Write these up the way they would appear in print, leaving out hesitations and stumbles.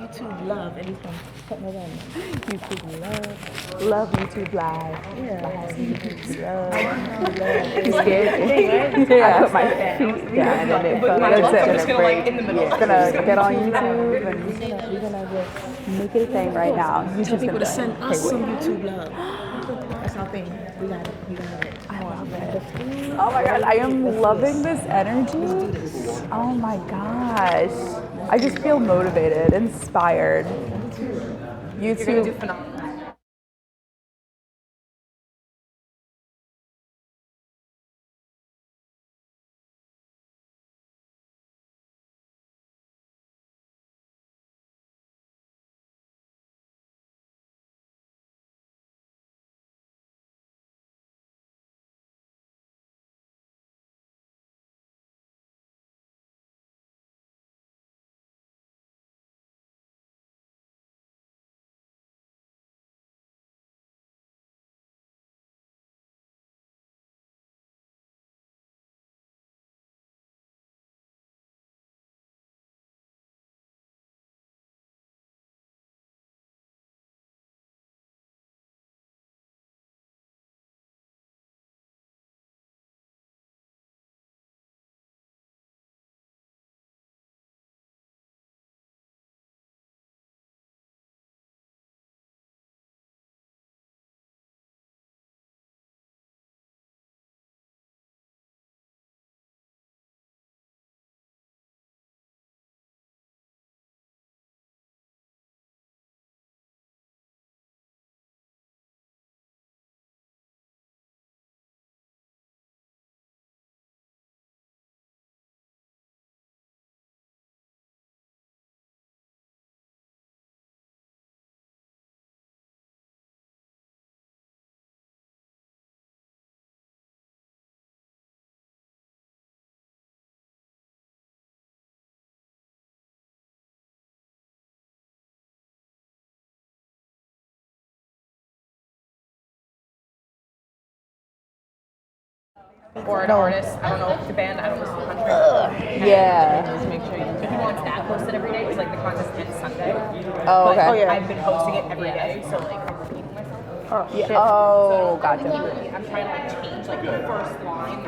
YouTube love, and he's gonna put me on. YouTube love YouTube live. Yeah. YouTube love. It's You like scared? right? Yeah, I put my feet down and then that's it. I'm just gonna like in the middle. Yeah, gonna get on YouTube and we're gonna just make it a thing right now. Tell YouTube's people gonna to send be us some YouTube love. That's our thing. We got it. We got it. I love it. Oh my god, I am loving this energy. Oh my gosh. I just feel motivated, inspired. YouTube. Or an artist, I don't know, the band, I don't listen to country. Yeah. Just make sure if he wants that posted every day, it's like the contest ends Sunday. Oh, But okay. I've been posting it every day, so like I'm repeating myself. Oh, gotcha. Literally, I'm trying to like change like the first line.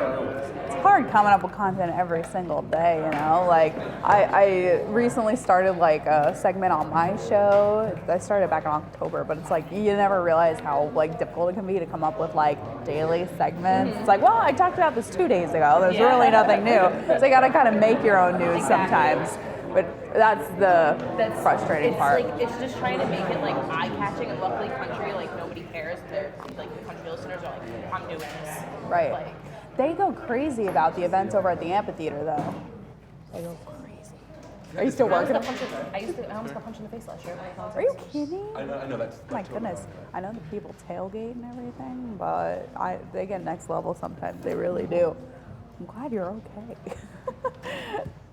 It's hard coming up with content every single day, you know? Like, I recently started like a segment on my show. I started back in October, but it's like you never realize how like difficult it can be to come up with like daily segments. It's like, well, I talked about this 2 days ago. There's really nothing new. So you gotta kind of make your own news sometimes. But that's the frustrating part. Like, it's just trying to make it like eye-catching, and luckily country, like nobody cares. They're like the country listeners are like, I'm doing this. Right. Like, They go crazy about the events over at the amphitheater, though. They go crazy. Are you still working? I almost got punched in the face last year at one of the concerts. Are you kidding? I know that's My goodness. I know the people tailgate and everything, but they get next level sometimes. They really do. I'm glad you're okay.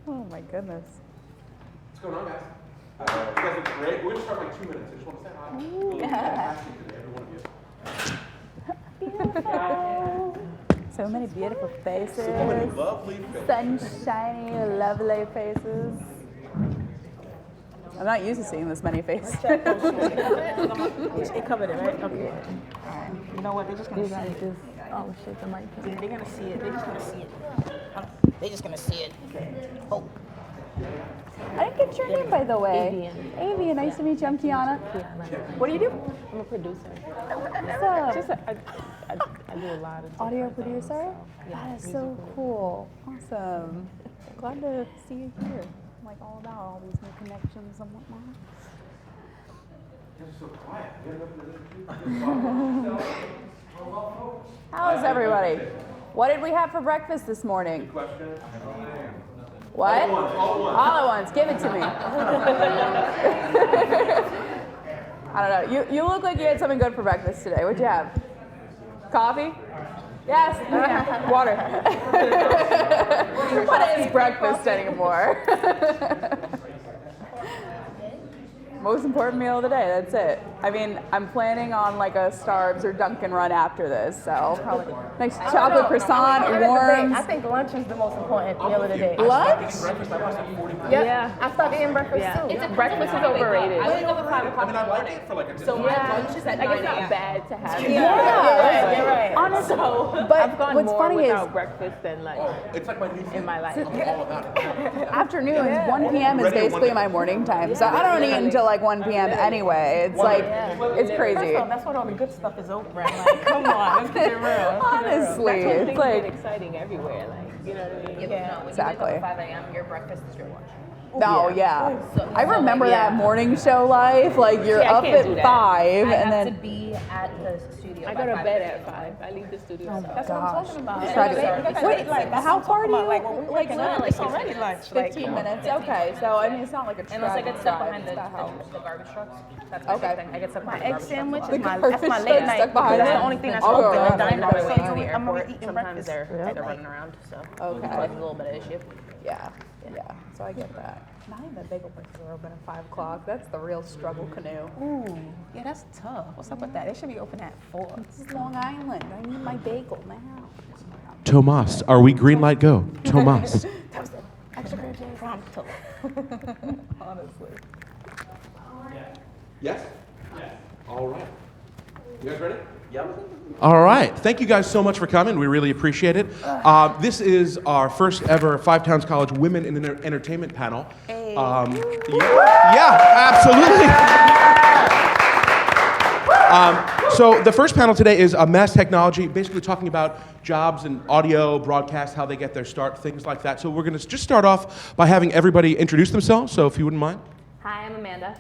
Oh my goodness. What's going on, guys? You guys look great. We're gonna start in like 2 minutes. I just want to say hi. You look fantastic today, every one of you. So many beautiful faces. So many lovely faces. Sunshiny, lovely faces. I'm not used to seeing this many faces. It covered it, right? Okay. Alright. You know what? They're just gonna see it. Oh shit, the mic. They're gonna see it. They're just gonna see it. They're just gonna see it. Oh. I didn't get your name, by the way. Avian, nice to meet you. I'm Kiana. What do you do? I'm a producer. What's up? I do a lot of Audio producer? That is so cool. Awesome. Glad to see you here. I'm like all about all these new connections and whatnot. You're so quiet. You How's everybody? What did we have for breakfast this morning? question? What? All at once. Give it to me. I don't know. You look like you had something good for breakfast today. What'd you have? Coffee? Yes. Water. What is breakfast anymore? Most important meal of the day. That's it. I mean, I'm planning on like a Starbucks or Dunkin' run after this, so probably nice chocolate croissant, warm. I think lunch is the most important meal of the day. Lunch? Breakfast, I lost like 40 pounds. Yeah. I stopped eating breakfast too. Breakfast is overrated. I wake up at 5 o'clock in the I like morning. it for like a So my lunch is at 9 Like it's not a.m. bad to have. Yeah. You're right. Honestly, I've but gone what's more funny without is breakfast than like It's like my new thing. in my life. I'm all about it. afternoons, 1 p.m. is Ready at basically 1 my morning time, so I don't eat until like 1 p.m. anyway. It's like, it's crazy. That's when all the good stuff is over. I'm like, come on, let's get it real. Honestly, That's when it's things like, get exciting everywhere. Like, you know what I mean? No, when Exactly. you wake up at 5 a.m., your breakfast is your lunch. no, yeah. I remember that morning show life, like you're See, I up can't do at that. 5 I and have then to be at the studio. I by go to 5:30. bed at 5. I leave the studio. That's what I'm talking about. Try to- Wait, Wait, how far do you? like, when we're Like, working out, it's already lunch. 15 minutes. Okay, so I mean, it's not like a Unless I get stuck drive, behind it's not how- the garbage trucks. That's my Okay. big thing. I get stuck behind My the egg garbage sandwich trucks. is my, garbage that's my truck late stuck night. behind That's it. the only thing that's Oh, open. God. The diner. On my way So into the I'm gonna airport, be eating sometimes breakfast. they're running around, so Okay. it's like a little bit of issue. Yeah, so I get that. Not even the bagel places are open at 5 o'clock. That's the real struggle canoe. Ooh, yeah, that's tough. What's up with that? They should be open at 4. This is Long Island. I need my bagel now. Tomas, are we green light go? Tomas. Extra good pronto. Honestly. Yes? Yes. All right. You guys ready? Yeah. All right. Thank you guys so much for coming. We really appreciate it. This is our first ever Five Towns College Women in Entertainment panel. Yeah, absolutely. So the first panel today is mass technology, basically talking about jobs and audio, broadcast, how they get their start, things like that. So we're going to just start off by having everybody introduce themselves. So if you wouldn't mind. Hi, I'm Amanda.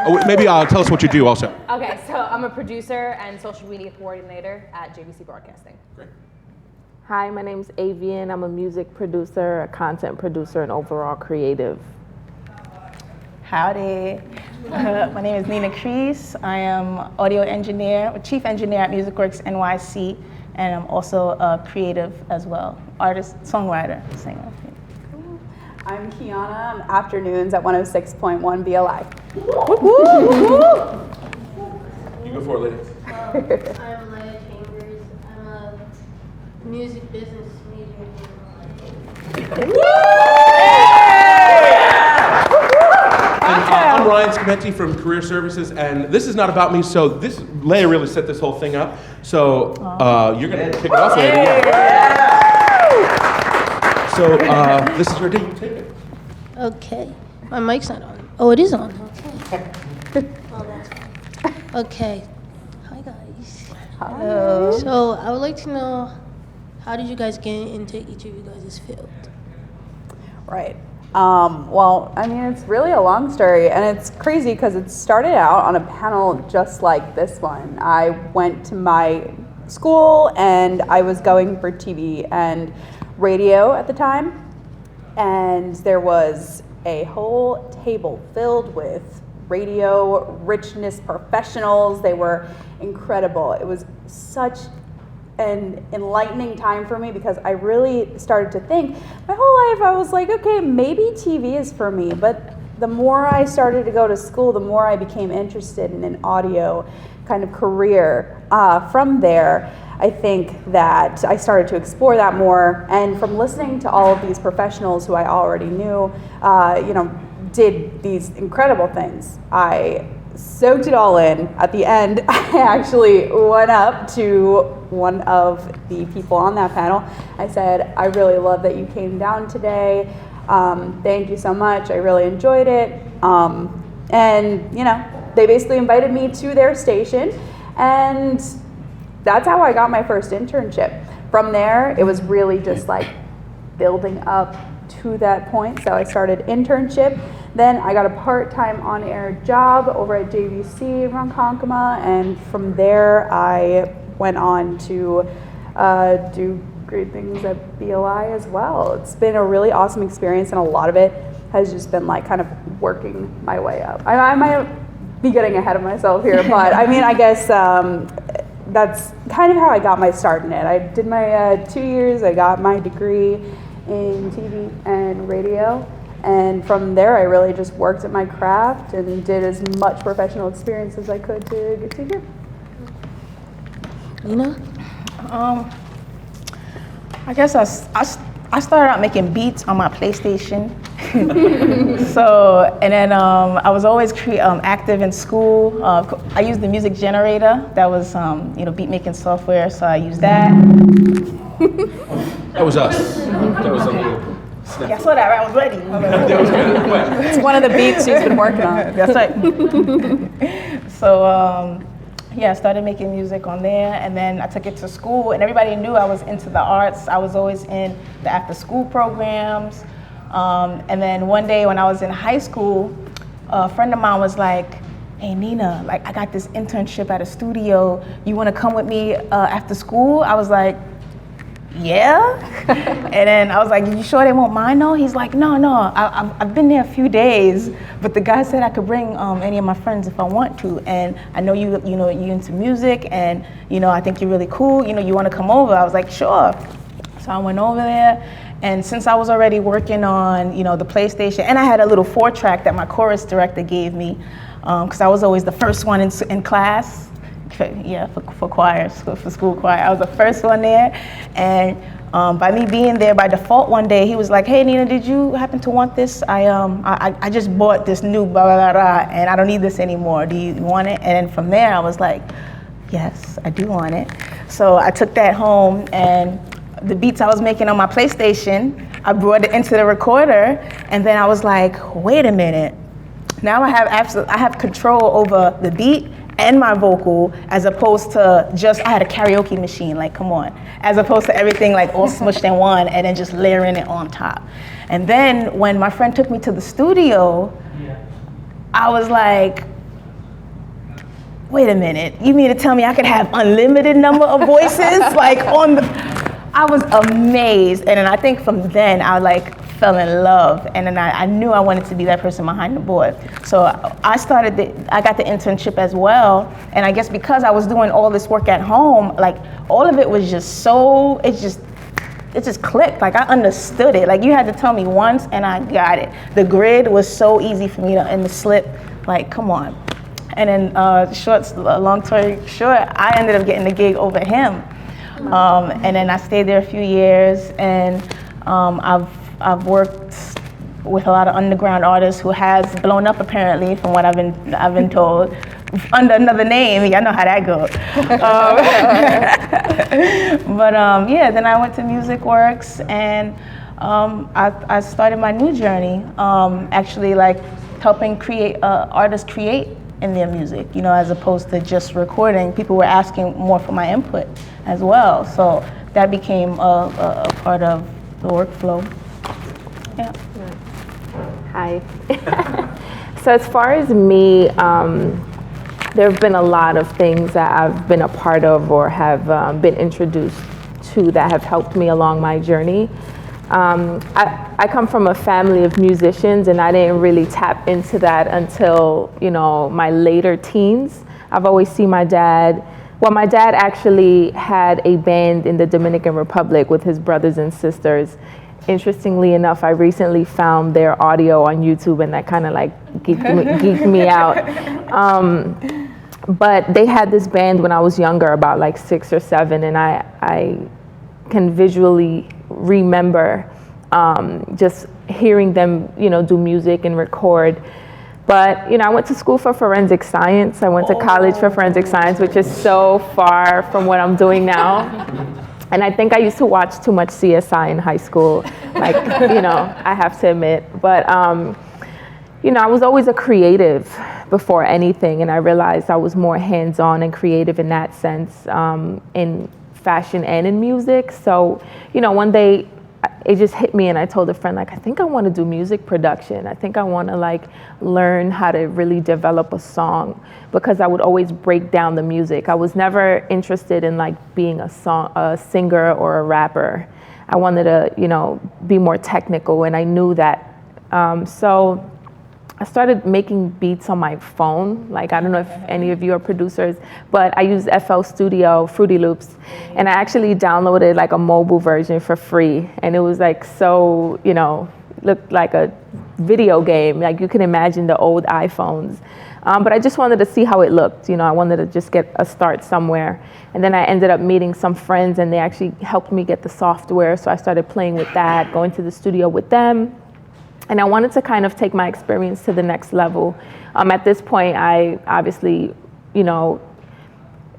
Oh, maybe tell us what you do also. Okay, so I'm a producer and social media coordinator at JVC Broadcasting. Great. Hi, my name's Avian. I'm a music producer, a content producer, and overall creative. Howdy. My name is Nina Crease. I am audio engineer, chief engineer at MusicWorks NYC, and I'm also a creative as well, artist, songwriter, singer. I'm Kiana. I'm afternoons at 106.1 BLI. You go for it, ladies. I'm Leia Chambers. I'm a music business major. I'm Ryan Scamenti from Career Services, and this is not about me. So Leia really set this whole thing up. So you're gonna kick it off, lady. Yeah. So this is your day. You take it. Okay. My mic's not on. Oh, it is on. Okay. Oh, that's fine. Okay. Hi, guys. Hello. So I would like to know, how did you guys get into each of you guys' field? Right. Well, I mean, it's really a long story, and it's crazy because it started out on a panel just like this one. I went to my school, and I was going for TV and radio at the time, and there was a whole table filled with radio richness professionals. They were incredible. It was such an enlightening time for me because I really started to think, my whole life I was like, okay, maybe TV is for me, but the more I started to go to school, the more I became interested in an audio kind of career. From there, I think that I started to explore that more, and from listening to all of these professionals who I already knew, did these incredible things. I soaked it all in. At the end, I actually went up to one of the people on that panel. I said, I really love that you came down today. Thank you so much. I really enjoyed it. And they basically invited me to their station, and that's how I got my first internship. From there, it was really just like building up to that point. So I started internship. Then I got a part-time on-air job over at JVC in Ronkonkoma, and from there I went on to do great things at BLI as well. It's been a really awesome experience, and a lot of it has just been like kind of working my way up. I might be getting ahead of myself here, but I mean, I guess that's kind of how I got my start in it. I did my 2 years, I got my degree in TV and radio, And from there, I really just worked at my craft and did as much professional experience as I could to get to here. Nina? I guess I started out making beats on my PlayStation. So, and then I was always active in school. I used the music generator. That was, beat making software, so I used that. That was us. That was a little. Yeah, I saw that, right? I was ready. It's one of the beats she's been working on. That's right. So, I started making music on there, and then I took it to school, and everybody knew I was into the arts. I was always in the after-school programs. And then one day when I was in high school, a friend of mine was like, "Hey Nina, like I got this internship at a studio. You want to come with me after school?" I was like, "Yeah." And then I was like, "You sure they won't mind though?" He's like, No, I've been there a few days, but the guy said I could bring any of my friends if I want to, and I know you're into music, and I think you're really cool. You want to come over?" I was like, "Sure." So I went over there, and since I was already working on the PlayStation, and I had a little 4-track that my chorus director gave me, because I was always the first one in class. For choirs, for school choir. I was the first one there, and by me being there by default one day, he was like, "Hey Nina, did you happen to want this? I just bought this new blah blah blah, and I don't need this anymore. Do you want it?" And then from there, I was like, "Yes, I do want it." So I took that home, and the beats I was making on my PlayStation, I brought it into the recorder, and then I was like, "Wait a minute! Now I have control over the beat and my vocal, as opposed to I had a karaoke machine, like come on, as opposed to everything like all smushed in one and then just layering it on top." And then when my friend took me to the studio, I was like, "Wait a minute, you mean to tell me I could have unlimited number of voices?" I was amazed, and then I think from then I fell in love, and then I knew I wanted to be that person behind the board. So I got the internship as well, and I guess because I was doing all this work at home, all of it was just it just clicked. I understood it. You had to tell me once, and I got it. The grid was so easy for me and the slip, come on. And then long story short, I ended up getting the gig over him. And then I stayed there a few years, and I've worked with a lot of underground artists who has blown up apparently, from what I've been told, under another name. Y'all know how that goes. Then I went to MusicWorks, and I started my new journey, actually helping artists create in their music, as opposed to just recording. People were asking more for my input as well, so that became a part of the workflow. Yeah. Hi. So as far as me, there have been a lot of things that I've been a part of or have been introduced to that have helped me along my journey. I come from a family of musicians, and I didn't really tap into that until my later teens. I've always seen my dad. Well, my dad actually had a band in the Dominican Republic with his brothers and sisters. Interestingly enough, I recently found their audio on YouTube, and that kind of geeked me out. But they had this band when I was younger, about 6 or 7, and I can visually remember just hearing them, do music and record. But I went to school for forensic science. I went to college for forensic science, which is so far from what I'm doing now. And I think I used to watch too much CSI in high school, I have to admit. But I was always a creative before anything, and I realized I was more hands-on and creative in that sense, in fashion and in music. So, one day it just hit me, and I told a friend, I think I want to do music production. I think I want to learn how to really develop a song, because I would always break down the music. I was never interested in being a singer or a rapper. I wanted to, be more technical, and I knew that. So I started making beats on my phone. I don't know if any of you are producers, but I use FL Studio, Fruity Loops, and I actually downloaded a mobile version for free. And it was so, looked like a video game. Like you can imagine the old iPhones. But I just wanted to see how it looked. You know, I wanted to just get a start somewhere. And then I ended up meeting some friends, and they actually helped me get the software. So I started playing with that, going to the studio with them. And I wanted to kind of take my experience to the next level. At this point, I obviously, you know,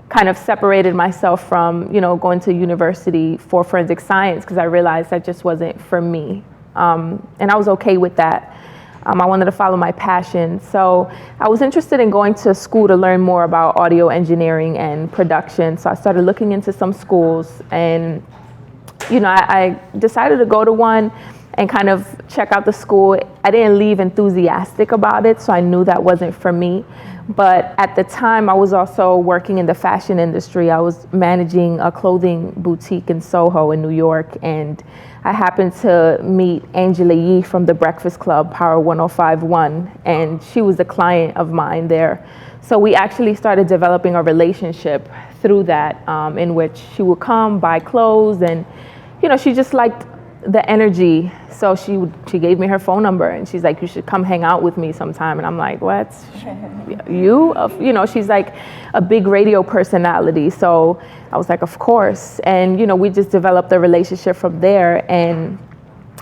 kind of separated myself from, you know, going to university for forensic science because I realized that just wasn't for me. And I was okay with that. I wanted to follow my passion. So I was interested in going to school to learn more about audio engineering and production. So I started looking into some schools, and, you know, I decided to go to one and kind of check out the school. I didn't leave enthusiastic about it, so I knew that wasn't for me. But at the time, I was also working in the fashion industry. I was managing a clothing boutique in Soho in New York, and I happened to meet Angela Yee from the Breakfast Club, Power 105.1, and she was a client of mine there. So we actually started developing a relationship through that, in which she would come buy clothes, and, you know, she just liked the energy. So she gave me her phone number, and she's like, you should come hang out with me sometime. And I'm like, what? You? You know, she's like a big radio personality. So I was like, of course. And, you know, we just developed a relationship from there. And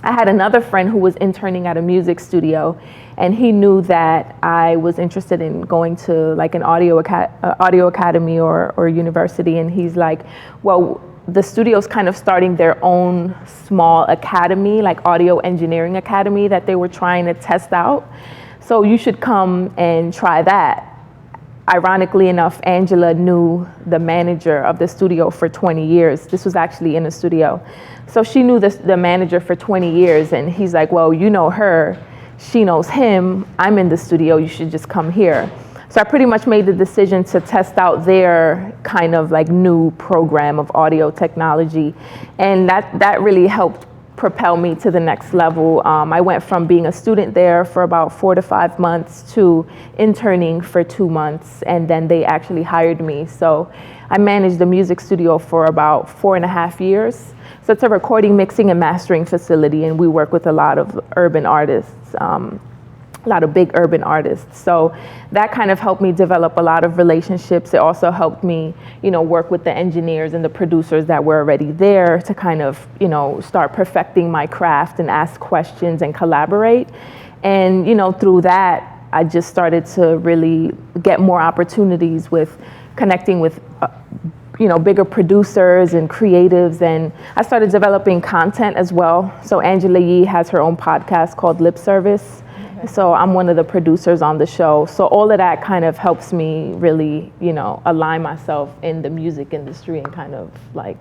I had another friend who was interning at a music studio, and he knew that I was interested in going to like an audio academy or university. And he's like, well, the studio's kind of starting their own small academy, like audio engineering academy that they were trying to test out. So you should come and try that. Ironically enough, Angela knew the manager of the studio for 20 years. This was actually in a studio. So she knew the manager for 20 years, and he's like, well, you know her, she knows him, I'm in the studio, you should just come here. So I pretty much made the decision to test out their kind of like new program of audio technology. And that really helped propel me to the next level. I went from being a student there for about 4 to 5 months to interning for 2 months, and then they actually hired me. So I managed the music studio for about 4.5 years. So it's a recording, mixing, and mastering facility, and we work with a lot of urban artists. A lot of big urban artists. So that kind of helped me develop a lot of relationships. It also helped me, you know, work with the engineers and the producers that were already there to kind of, you know, start perfecting my craft and ask questions and collaborate. And, you know, through that, I just started to really get more opportunities with connecting with, you know, bigger producers and creatives. And I started developing content as well. So Angela Yee has her own podcast called Lip Service. So I'm one of the producers on the show. So all of that kind of helps me really, you know, align myself in the music industry and kind of like,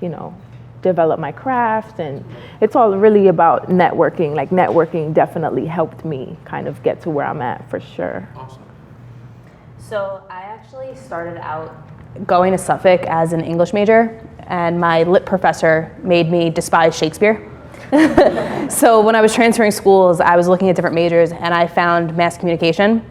you know, develop my craft. And it's all really about networking. Like networking definitely helped me kind of get to where I'm at for sure. Awesome. So I actually started out going to Suffolk as an English major, and my lit professor made me despise Shakespeare. So when I was transferring schools, I was looking at different majors, and I found mass communication,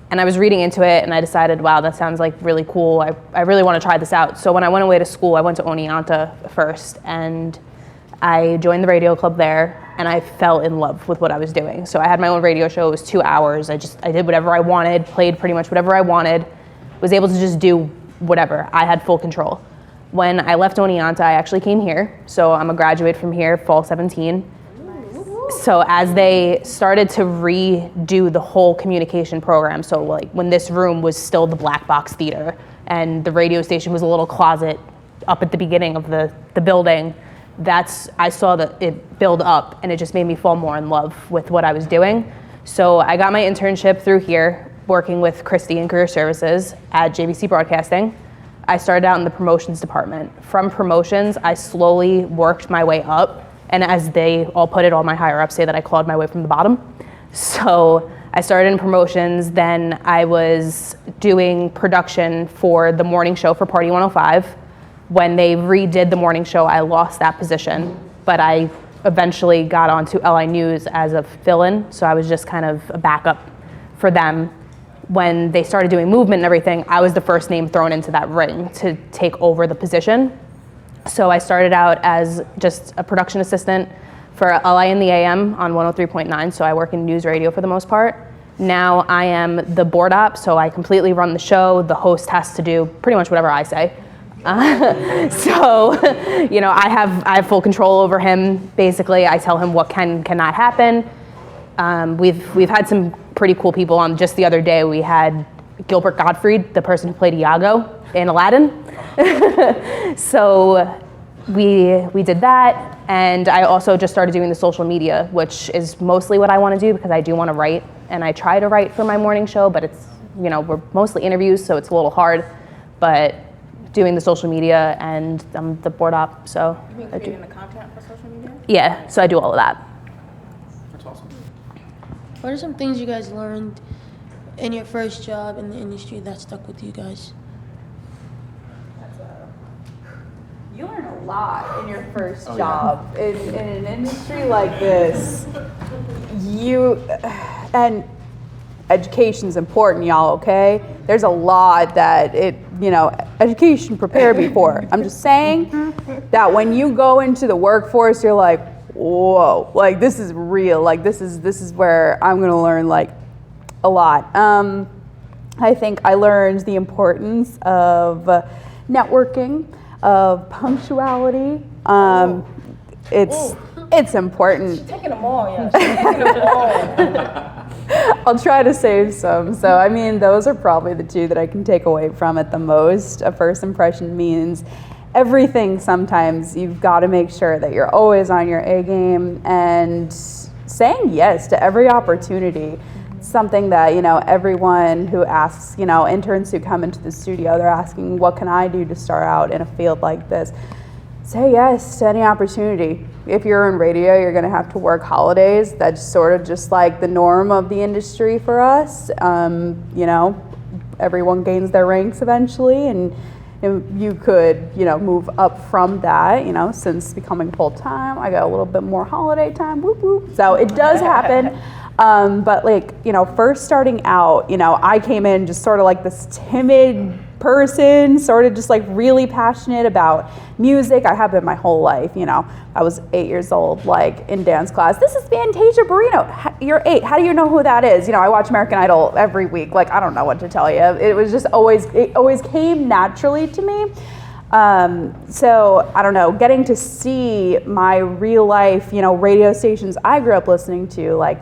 and I was reading into it, and I decided, wow, that sounds like really cool. I really want to try this out. So when I went away to school, I went to Oneonta first, and I joined the radio club there, and I fell in love with what I was doing. So I had my own radio show. It was 2 hours. I did whatever I wanted, played pretty much whatever I wanted, was able to just do whatever. I had full control. When I left Oneonta, I actually came here. So I'm a graduate from here, fall 17. So as they started to redo the whole communication program, so like when this room was still the black box theater and the radio station was a little closet up at the beginning of the building, I saw that it build up, and it just made me fall more in love with what I was doing. So I got my internship through here, working with Christy in Career Services at JVC Broadcasting. I started out in the promotions department. From promotions, I slowly worked my way up, and as they all put it, all my higher ups say that I clawed my way from the bottom. So I started in promotions, then I was doing production for the morning show for Party 105. When they redid the morning show, I lost that position, but I eventually got onto LI News as a fill-in, so I was just kind of a backup for them. When they started doing movement and everything, I was the first name thrown into that ring to take over the position. So I started out as just a production assistant for LA in the AM on 103.9, so I work in news radio for the most part. Now I am the board op, so I completely run the show. The host has to do pretty much whatever I say. So, you know, I have full control over him. Basically, I tell him what cannot happen. We've had some pretty cool people on. Just the other day, we had Gilbert Gottfried, the person who played Iago in Aladdin. So we did that, and I also just started doing the social media, which is mostly what I want to do because I do want to write, and I try to write for my morning show, but it's, you know, we're mostly interviews, so it's a little hard, but doing the social media, and I'm the board op, so. You mean creating the content for social media? Yeah, so I do all of that. That's awesome. What are some things you guys learned in your first job in the industry that stuck with you guys? You learn a lot in your first job. In an industry like this, and education's important, y'all, okay? There's a lot that education prepared me for. I'm just saying that when you go into the workforce, you're like, whoa, like this is real. Like this is where I'm gonna learn like a lot. I think I learned the importance of networking, of punctuality. It's important. Taking them all, yeah. Taking them all. I'll try to save some. So, I mean, those are probably the two that I can take away from it the most. A first impression means everything. Sometimes you've got to make sure that you're always on your A game and saying yes to every opportunity. It's something that, you know, everyone who asks, you know, interns who come into the studio, they're asking, what can I do to start out in a field like this? Say yes to any opportunity. If you're in radio, you're gonna have to work holidays. That's sort of just like the norm of the industry for us. You know, everyone gains their ranks eventually, and you could, you know, move up from that. You know, since becoming full-time, I got a little bit more holiday time, whoop whoop. So it does happen. But like, you know, first starting out, you know, I came in just sort of like this timid person, sort of just like really passionate about music. I have been my whole life, you know. I was 8 years old, like in dance class. This is Fantasia Barrino. You're 8. How do you know who that is? You know, I watch American Idol every week. Like, I don't know what to tell you. It was just it always came naturally to me. So I don't know, getting to see my real life, you know, radio stations I grew up listening to, like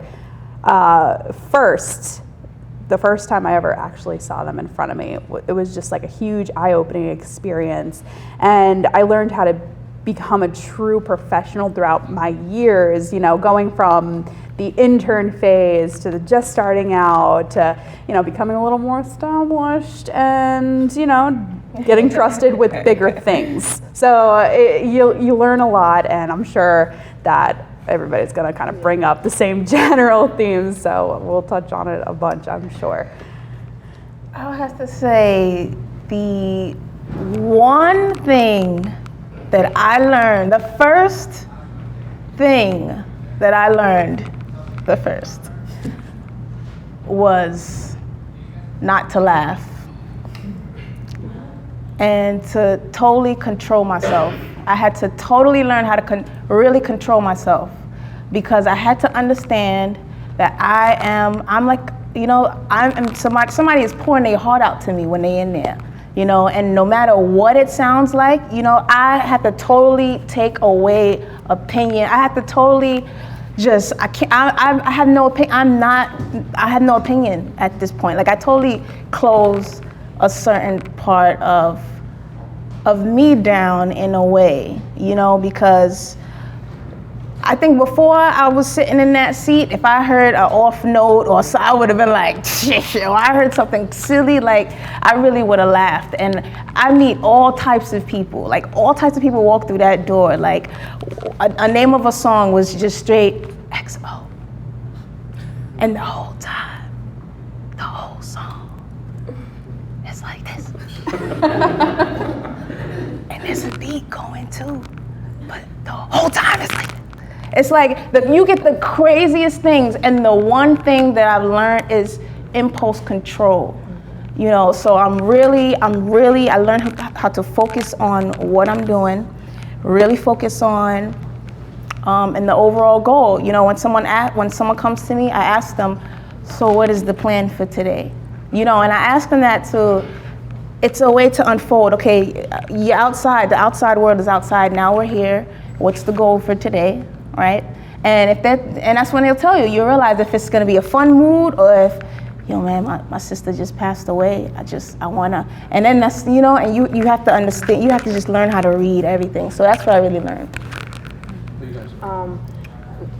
the first time I ever actually saw them in front of me, it was just like a huge eye-opening experience. And I learned how to become a true professional throughout my years, you know, going from the intern phase to the just starting out to, you know, becoming a little more established and, you know, getting trusted with bigger things. So you learn a lot, and I'm sure that everybody's gonna kind of bring up the same general themes, so we'll touch on it a bunch, I'm sure. I would have to say the one thing that I learned, the first thing that I learned, was not to laugh and to totally control myself. I had to totally learn how to really control myself, because I had to understand that I'm like, you know, somebody is pouring their heart out to me when they're in there, you know, and no matter what it sounds like, you know, I had to totally take away opinion. I had to totally just, I have no opinion. I have no opinion at this point. Like, I totally closed a certain part of me down in a way, you know, because I think before I was sitting in that seat, if I heard an off note or so, I would have been like, or I heard something silly, like I really would have laughed. And I meet all types of people, like all types of people walk through that door. Like a name of a song was just straight XO. And the whole time, the whole song, it's like this. And there's a beat going too, but the whole time it's like you get the craziest things, and the one thing that I've learned is impulse control. You know, so I learned how to focus on what I'm doing, really focus on and the overall goal. You know, when someone comes to me, I ask them, so what is the plan for today? You know, and I ask them that it's a way to unfold. Okay, you're outside. The outside world is outside. Now we're here. What's the goal for today, right? And that's when they'll tell you. You realize if it's gonna be a fun mood or if, yo man, my sister just passed away. I wanna. And then that's, you know, and you have to understand. You have to just learn how to read everything. So that's what I really learned.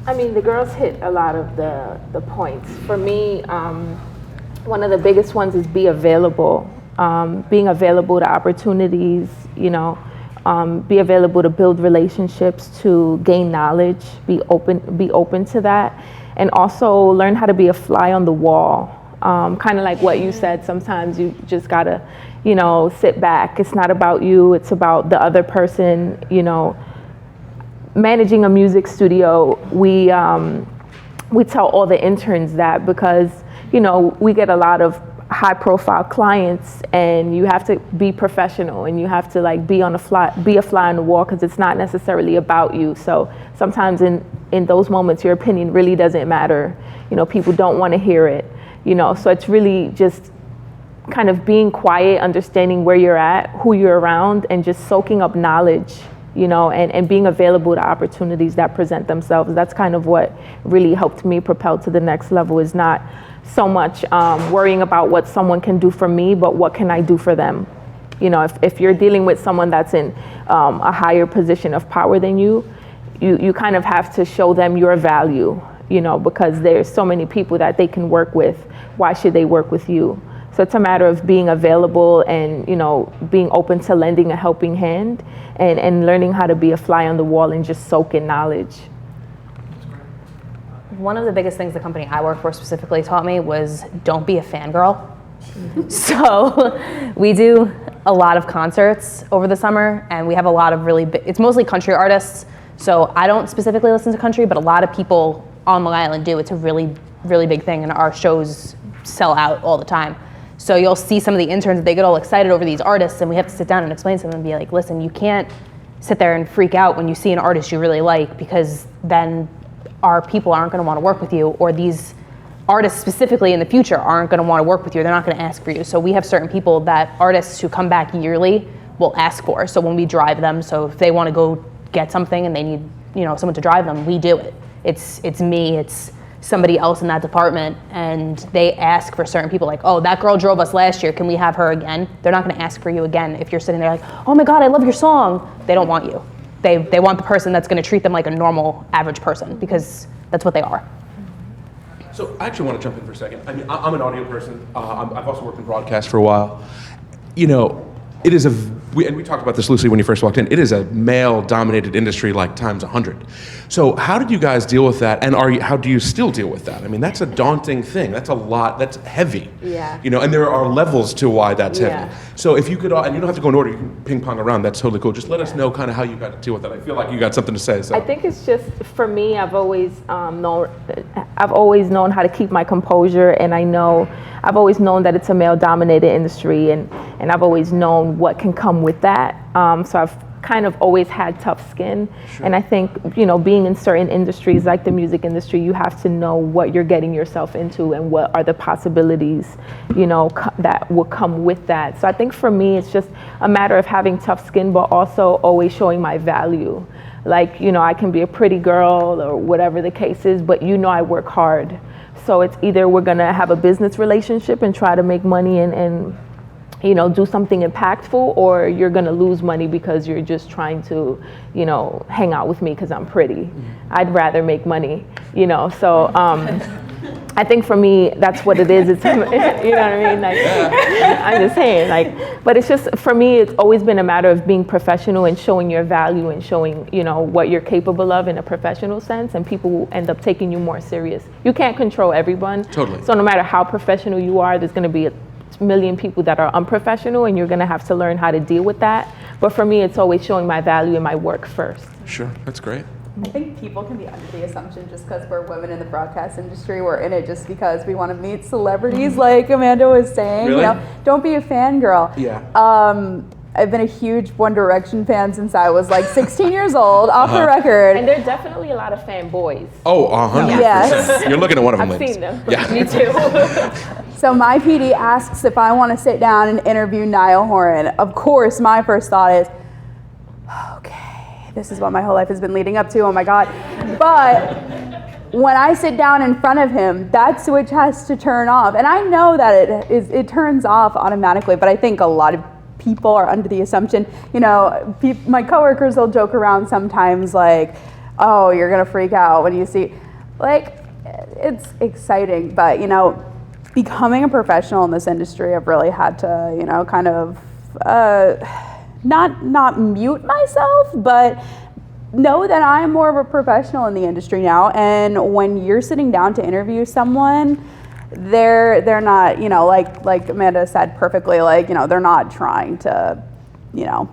I mean, the girls hit a lot of the points. For me, one of the biggest ones is be available. Being available to opportunities, you know, be available to build relationships, to gain knowledge, be open to that, and also learn how to be a fly on the wall. Kind of like what you said, sometimes you just gotta, you know, sit back. It's not about you, it's about the other person, you know. Managing a music studio, we tell all the interns that because, you know, we get a lot of high profile clients and you have to be professional and you have to like be a fly on the wall because it's not necessarily about you. So sometimes in those moments your opinion really doesn't matter. You know, people don't want to hear it, you know, so it's really just kind of being quiet, understanding where you're at, who you're around, and just soaking up knowledge, you know, and being available to opportunities that present themselves. That's kind of what really helped me propel to the next level, is not so much worrying about what someone can do for me, but what can I do for them? You know, if you're dealing with someone that's in a higher position of power than you kind of have to show them your value, you know, because there's so many people that they can work with. Why should they work with you? So it's a matter of being available and, you know, being open to lending a helping hand and learning how to be a fly on the wall and just soak in knowledge. One of the biggest things the company I work for specifically taught me was don't be a fangirl. So we do a lot of concerts over the summer, and we have a lot of really big, it's mostly country artists. So I don't specifically listen to country, but a lot of people on Long Island do. It's a really, really big thing, and our shows sell out all the time. So you'll see some of the interns, they get all excited over these artists, and we have to sit down and explain to them and be like, listen, you can't sit there and freak out when you see an artist you really like, because then our people aren't going to want to work with you, or these artists specifically in the future aren't going to want to work with you. They're not going to ask for you. So we have certain people that artists who come back yearly will ask for. So when we drive them, so if they want to go get something and they need, you know, someone to drive them, we do it. It's me, it's somebody else in that department, and they ask for certain people, like, oh, that girl drove us last year, can we have her again? They're not going to ask for you again if you're sitting there like, oh my God, I love your song. They don't want you. They want the person that's going to treat them like a normal, average person, because that's what they are. So I actually want to jump in for a second. I mean, I'm an audio person. I've also worked in broadcast for a while. You know, it is and we talked about this loosely when you first walked in, it is a male-dominated industry like times 100. So how did you guys deal with that, and how do you still deal with that? I mean, that's a daunting thing. That's a lot. That's heavy. Yeah. You know, and there are levels to why that's Yeah. heavy. So if you could, and you don't have to go in order, you can ping pong around. That's totally cool. Just let us know kind of how you got to deal with that. I feel like you got something to say. So. I think it's just, for me, I've always known how to keep my composure, and I've always known that it's a male-dominated industry, and I've always known what can come with that. So I've kind of always had tough skin. Sure. And I think, you know, being in certain industries like the music industry, you have to know what you're getting yourself into and what are the possibilities, you know, that will come with that. So I think for me, it's just a matter of having tough skin, but also always showing my value. Like, you know, I can be a pretty girl or whatever the case is, but you know I work hard. So it's either we're gonna have a business relationship and try to make money and you know, do something impactful, or you're gonna lose money because you're just trying to, you know, hang out with me because I'm pretty. Mm-hmm. I'd rather make money, you know, so I think for me, that's what it is. It's, you know what I mean? Like, I'm just saying, like, but it's just, for me, it's always been a matter of being professional and showing your value and showing, you know, what you're capable of in a professional sense, and people will end up taking you more serious. You can't control everyone. Totally. So no matter how professional you are, there's gonna be a million people that are unprofessional, and you're gonna have to learn how to deal with that. But for me, it's always showing my value in my work first. Sure, that's great. I think people can be under the assumption just because we're women in the broadcast industry, we're in it just because we want to meet celebrities, like Amanda was saying. Really? You know, don't be a fangirl. Yeah. I've been a huge One Direction fan since I was like 16 years old, off the record. And there are definitely a lot of fanboys. Oh, 100%. Yes. You're looking at one of them, I've ladies. seen them. Yeah. Me too. So my PD asks if I want to sit down and interview Niall Horan. Of course, my first thought is, okay, this is what my whole life has been leading up to, oh my God. But when I sit down in front of him, that switch has to turn off. And I know that it turns off automatically, but I think a lot of people are under the assumption, you know, my coworkers will joke around sometimes like, oh, you're gonna freak out when you see, like, it's exciting, but you know, becoming a professional in this industry, I've really had to, you know, kind of not mute myself, but know that I'm more of a professional in the industry now. And when you're sitting down to interview someone, they're not, you know, like Amanda said perfectly, like, you know, they're not trying to, you know,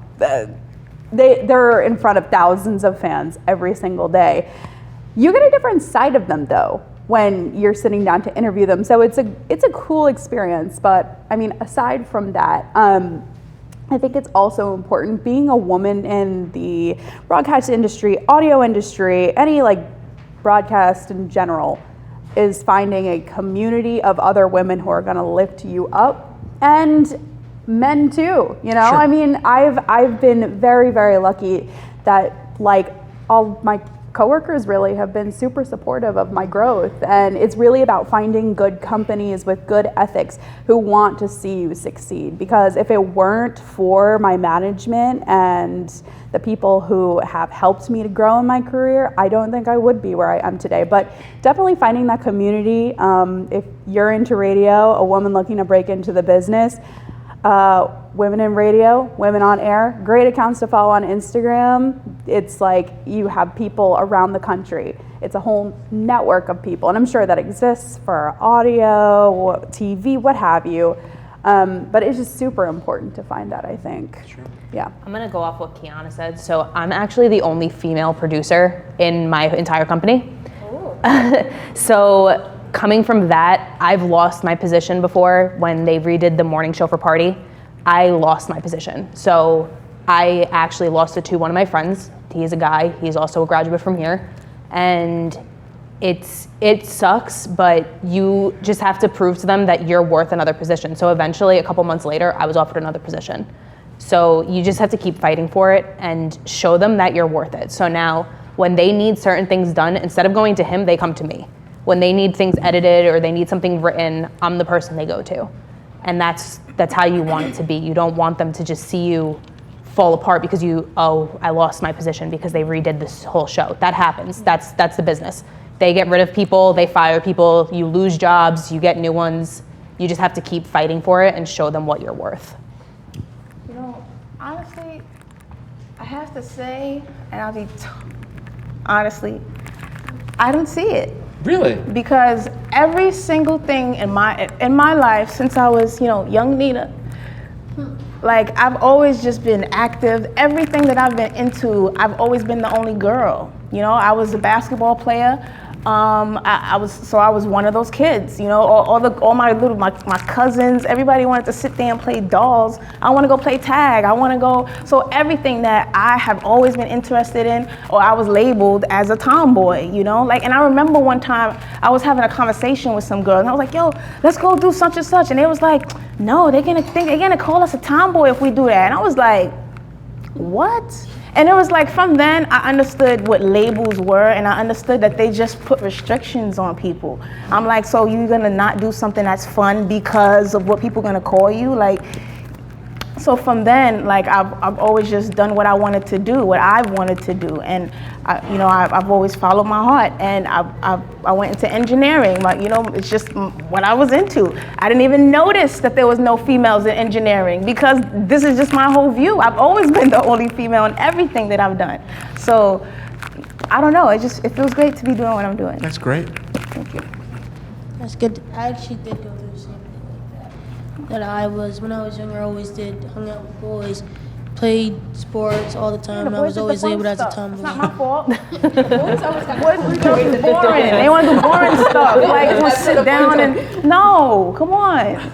they're in front of thousands of fans every single day. You get a different side of them though when you're sitting down to interview them. So it's a cool experience. But I mean, aside from that, I think it's also important being a woman in the broadcast industry, audio industry, any like broadcast in general, is finding a community of other women who are going to lift you up, and men too, you know. Sure. I mean, I've been very, very lucky that like all my coworkers really have been super supportive of my growth, and it's really about finding good companies with good ethics who want to see you succeed. Because if it weren't for my management and the people who have helped me to grow in my career, I don't think I would be where I am today. But definitely finding that community. If you're into radio, a woman looking to break into the business, Women in Radio, Women on Air, great accounts to follow on Instagram. It's like you have people around the country. It's a whole network of people, and I'm sure that exists for audio, TV, what have you. But it's just super important to find that, I think. Sure. Yeah. I'm gonna go off what Kiana said. So I'm actually the only female producer in my entire company. So coming from that, I've lost my position before when they redid the morning show for Party. I lost my position. So I actually lost it to one of my friends. He's a guy, he's also a graduate from here. And it sucks, but you just have to prove to them that you're worth another position. So eventually, a couple months later, I was offered another position. So you just have to keep fighting for it and show them that you're worth it. So now, when they need certain things done, instead of going to him, they come to me. When they need things edited or they need something written, I'm the person they go to. And that's how you want it to be. You don't want them to just see you fall apart because I lost my position because they redid this whole show. That happens. That's the business. They get rid of people, they fire people, you lose jobs, you get new ones. You just have to keep fighting for it and show them what you're worth. You know, honestly, I have to say, and I'll be honestly, I don't see it. Really? Because every single thing in my life since I was, you know, young Nina, like I've always just been active. Everything that I've been into, I've always been the only girl. You know, I was a basketball player. I was one of those kids, you know, all my cousins, everybody wanted to sit there and play dolls. I want to go play tag. So everything that I have always been interested in, or I was labeled as a tomboy, you know, like, and I remember one time I was having a conversation with some girl and I was like, yo, let's go do such and such. And they was like, no, they're gonna call us a tomboy if we do that. And I was like, what? And it was like, from then I understood what labels were, and I understood that they just put restrictions on people. I'm like, so you're gonna not do something that's fun because of what people are gonna call you? Like, so from then, like I've always just done what I wanted to do, what I wanted to do, and I've always followed my heart. And I went into engineering, but you know, it's just what I was into. I didn't even notice that there was no females in engineering because this is just my whole view. I've always been the only female in everything that I've done. So I don't know. It feels great to be doing what I'm doing. That's great. Thank you. That's good. I actually did go through the same thing like that. When I was younger, I always hung out with boys, played sports all the time, and I was always labeled as a tomboy. It's not my fault. Boys are boring. They want to do boring stuff. Like, just sit down and, no, come on.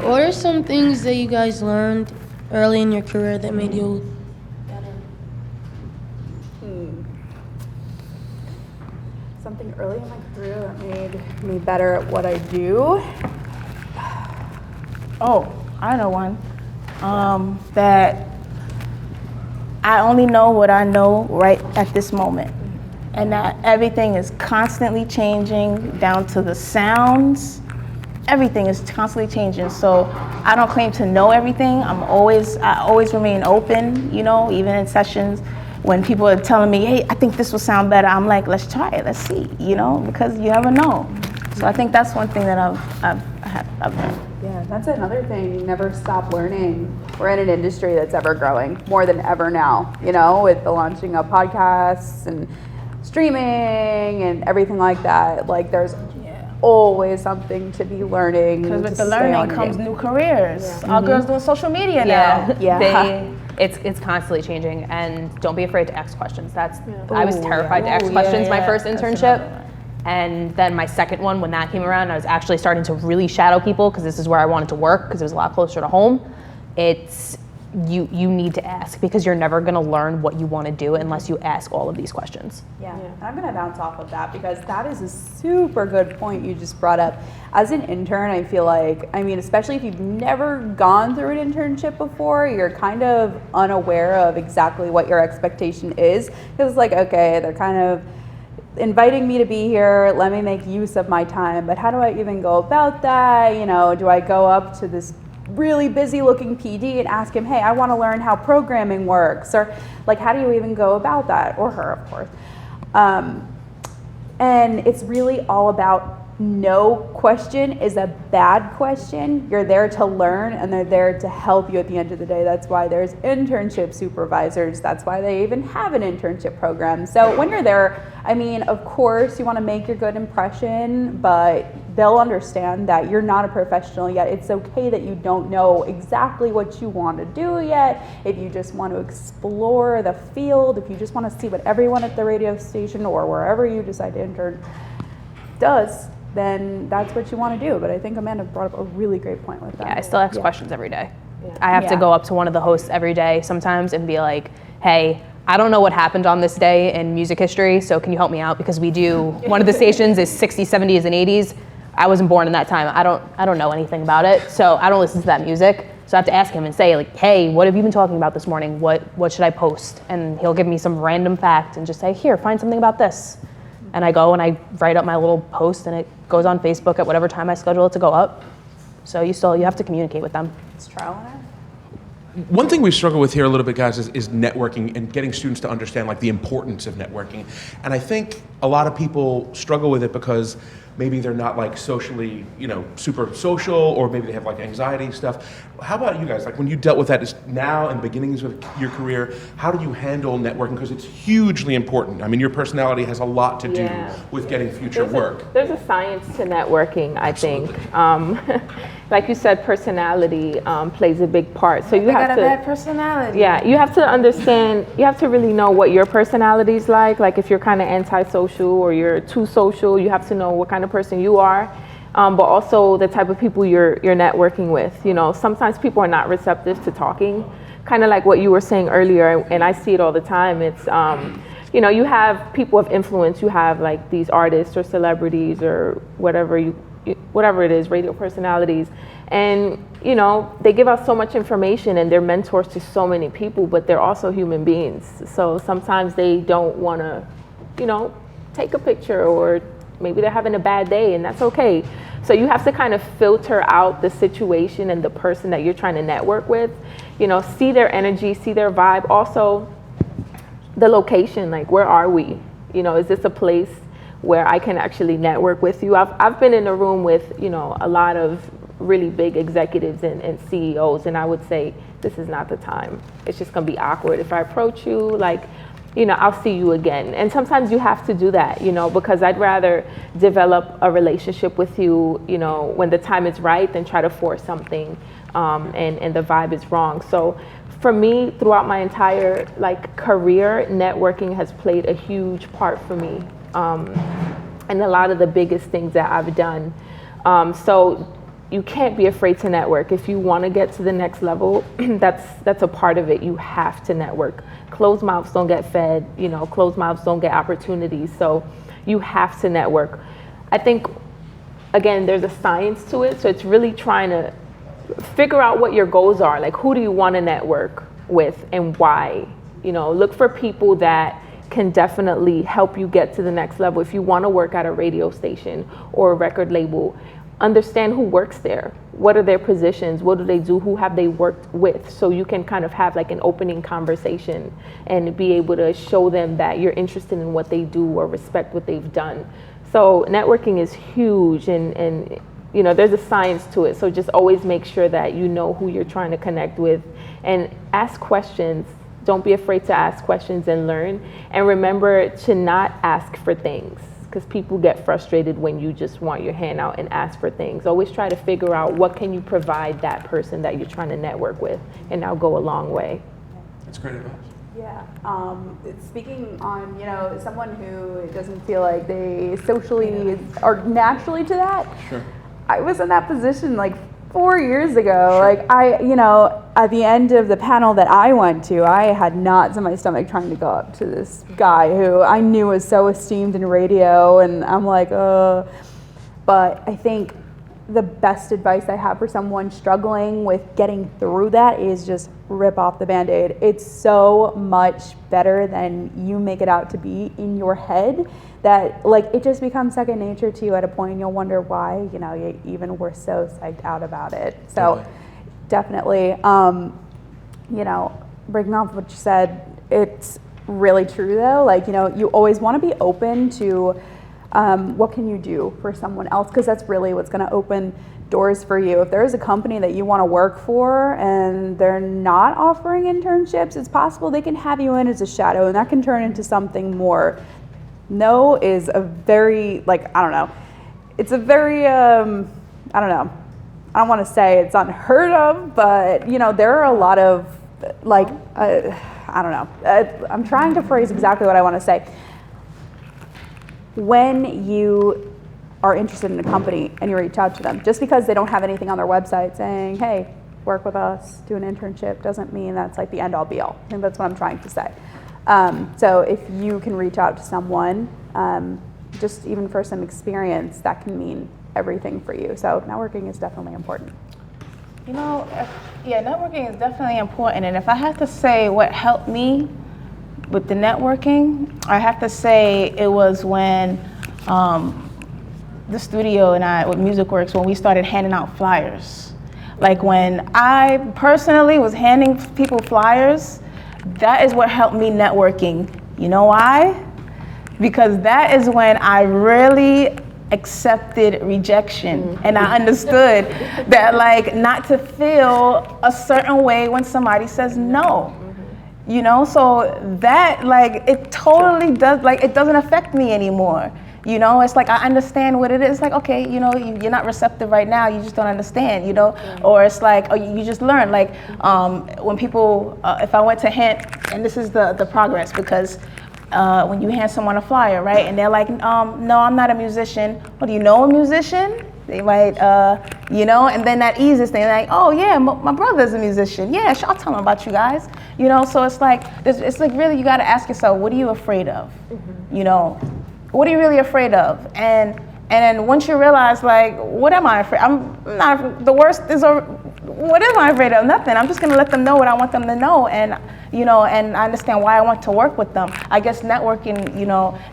What are some things that you guys learned early in your career that made you better? Something early in my career that made me better at what I do. Oh, I know one. That I only know what I know right at this moment. And that everything is constantly changing down to the sounds. Everything is constantly changing. So I don't claim to know everything. I always remain open, you know, even in sessions when people are telling me, hey, I think this will sound better. I'm like, let's try it, let's see, you know, because you never know. So I think that's one thing that I've learned. Yeah, that's another thing. Never stop learning. We're in an industry that's ever growing more than ever now, you know, with the launching of podcasts and streaming and everything like that. Like there's always something to be learning. Because with to the stay learning on comes game. new careers. Our girls doing social media now. Yeah. It's constantly changing, and don't be afraid to ask questions. I was terrified to ask questions my first That's internship. another one. And then my second one, when that came around, I was actually starting to really shadow people because this is where I wanted to work because it was a lot closer to home. It's you need to ask because you're never going to learn what you want to do unless you ask all of these questions. Yeah, and I'm gonna bounce off of that because that is a super good point you just brought up. As an intern, I feel like, I mean, especially if you've never gone through an internship before, you're kind of unaware of exactly what your expectation is. Because it's like, okay, they're kind of inviting me to be here, let me make use of my time, but how do I even go about that? You know, do I go up to this really busy looking PD and ask him, hey, I want to learn how programming works? Or like, how do you even go about that? Or her, of course. And it's really all about no question is a bad question. You're there to learn and they're there to help you at the end of the day. That's why there's internship supervisors. That's why they even have an internship program. So when you're there, I mean, of course you want to make your good impression, but they'll understand that you're not a professional yet. It's okay that you don't know exactly what you want to do yet. If you just want to explore the field, if you just want to see what everyone at the radio station or wherever you decide to intern does, then that's what you want to do. But I think Amanda brought up a really great point with that. Yeah, I still ask questions every day. I have to go up to one of the hosts every day sometimes and be like, hey, I don't know what happened on this day in music history, so can you help me out? Because we do, one of the stations is 60s, 70s, and 80s. I wasn't born in that time. I don't know anything about it, so I don't listen to that music. So I have to ask him and say, like, hey, what have you been talking about this morning? What should I post? And he'll give me some random fact and just say, here, find something about this. And I go and I write up my little post and it goes on Facebook at whatever time I schedule it to go up. So you have to communicate with them. It's trial and error. One thing we struggle with here a little bit, guys, is networking and getting students to understand like the importance of networking. And I think a lot of people struggle with it because maybe they're not like socially, super social, or maybe they have like anxiety stuff. How about you guys? Like when you dealt with that now in beginnings of your career, how do you handle networking? Because it's hugely important. I mean, your personality has a lot to do with getting future work. There's a science to networking, I think. Like you said, personality plays a big part. So you have got to. a bad personality. Yeah, you have to understand. You have to really know what your personality is like. Like if you're kind of antisocial or you're too social, you have to know what kind of person you are. But also the type of people you're networking with. Sometimes people are not receptive to talking. Kind of like what you were saying earlier, and I see it all the time. It's you have people of influence. You have like these artists or celebrities or whatever it is, radio personalities, and they give out so much information and they're mentors to so many people, but they're also human beings. So sometimes they don't want to take a picture, or maybe they're having a bad day, and that's okay. So you have to kind of filter out the situation and the person that you're trying to network with, see their energy, see their vibe. Also the location, like where are we? Is this a place where I can actually network with you? I've been in a room with, a lot of really big executives and CEOs, and I would say, this is not the time. It's just gonna be awkward. If I approach you, I'll see you again. And sometimes you have to do that, because I'd rather develop a relationship with you, when the time is right, than try to force something and the vibe is wrong. So for me, throughout my entire career, networking has played a huge part for me. And a lot of the biggest things that I've done. So you can't be afraid to network. If you want to get to the next level, that's a part of it. You have to network. Closed mouths don't get fed, closed mouths don't get opportunities. So you have to network. I think, again, there's a science to it. So it's really trying to figure out what your goals are. Like, who do you want to network with and why? Look for people that can definitely help you get to the next level. If you want to work at a radio station or a record label, understand who works there. What are their positions? What do they do? Who have they worked with? So you can kind of have like an opening conversation and be able to show them that you're interested in what they do or respect what they've done. So networking is huge, and there's a science to it. So just always make sure that you know who you're trying to connect with, and ask questions. Don't be afraid to ask questions and learn. And remember to not ask for things, because people get frustrated when you just want your hand out and ask for things. Always try to figure out what can you provide that person that you're trying to network with, and that'll go a long way. That's great advice. Yeah. Speaking on, someone who doesn't feel like they socially are naturally to that. Sure. I was in that position like 4 years ago. Like at the end of the panel that I went to, I had knots in my stomach trying to go up to this guy who I knew was so esteemed in radio, and I'm like, but I think the best advice I have for someone struggling with getting through that is just rip off the Band-Aid. It's so much better than you make it out to be in your head, that it just becomes second nature to you at a point, and you'll wonder why, you even were so psyched out about it. So definitely, breaking off what you said, it's really true though. You always want to be open to what can you do for someone else, because that's really what's going to open doors for you. If there is a company that you want to work for and they're not offering internships, it's possible they can have you in as a shadow, and that can turn into something more. No is a very, it's a very, I don't want to say it's unheard of, but, there are a lot of, I'm trying to phrase exactly what I want to say. When you are interested in a company and you reach out to them, just because they don't have anything on their website saying, hey, work with us, do an internship, doesn't mean that's like the end all be all. I think that's what I'm trying to say. So if you can reach out to someone, just even for some experience, that can mean everything for you. So networking is definitely important. Networking is definitely important. And if I have to say what helped me with the networking, I have to say it was when the studio and I, with MusicWorks, when we started handing out flyers. Like when I personally was handing people flyers, that is what helped me networking. You know why? Because that is when I really accepted rejection, and I understood that not to feel a certain way when somebody says no. So that it totally does, it doesn't affect me anymore. It's I understand what it is. Like, okay, you're not receptive right now, you just don't understand, or it's you just learn. When people, if I went to hand, and this is the progress, because when you hand someone a flyer, right, and they're like, no, I'm not a musician. Well, do you know a musician? They might, and then that eases things. Like, oh yeah, my brother's a musician. Yeah, I'll tell him about you guys. So it's really, you got to ask yourself, what are you afraid of? What are you really afraid of? And then once you realize, what am I afraid? I'm not. The worst is, what am I afraid of? Nothing. I'm just gonna let them know what I want them to know, and and I understand why I want to work with them. I guess networking,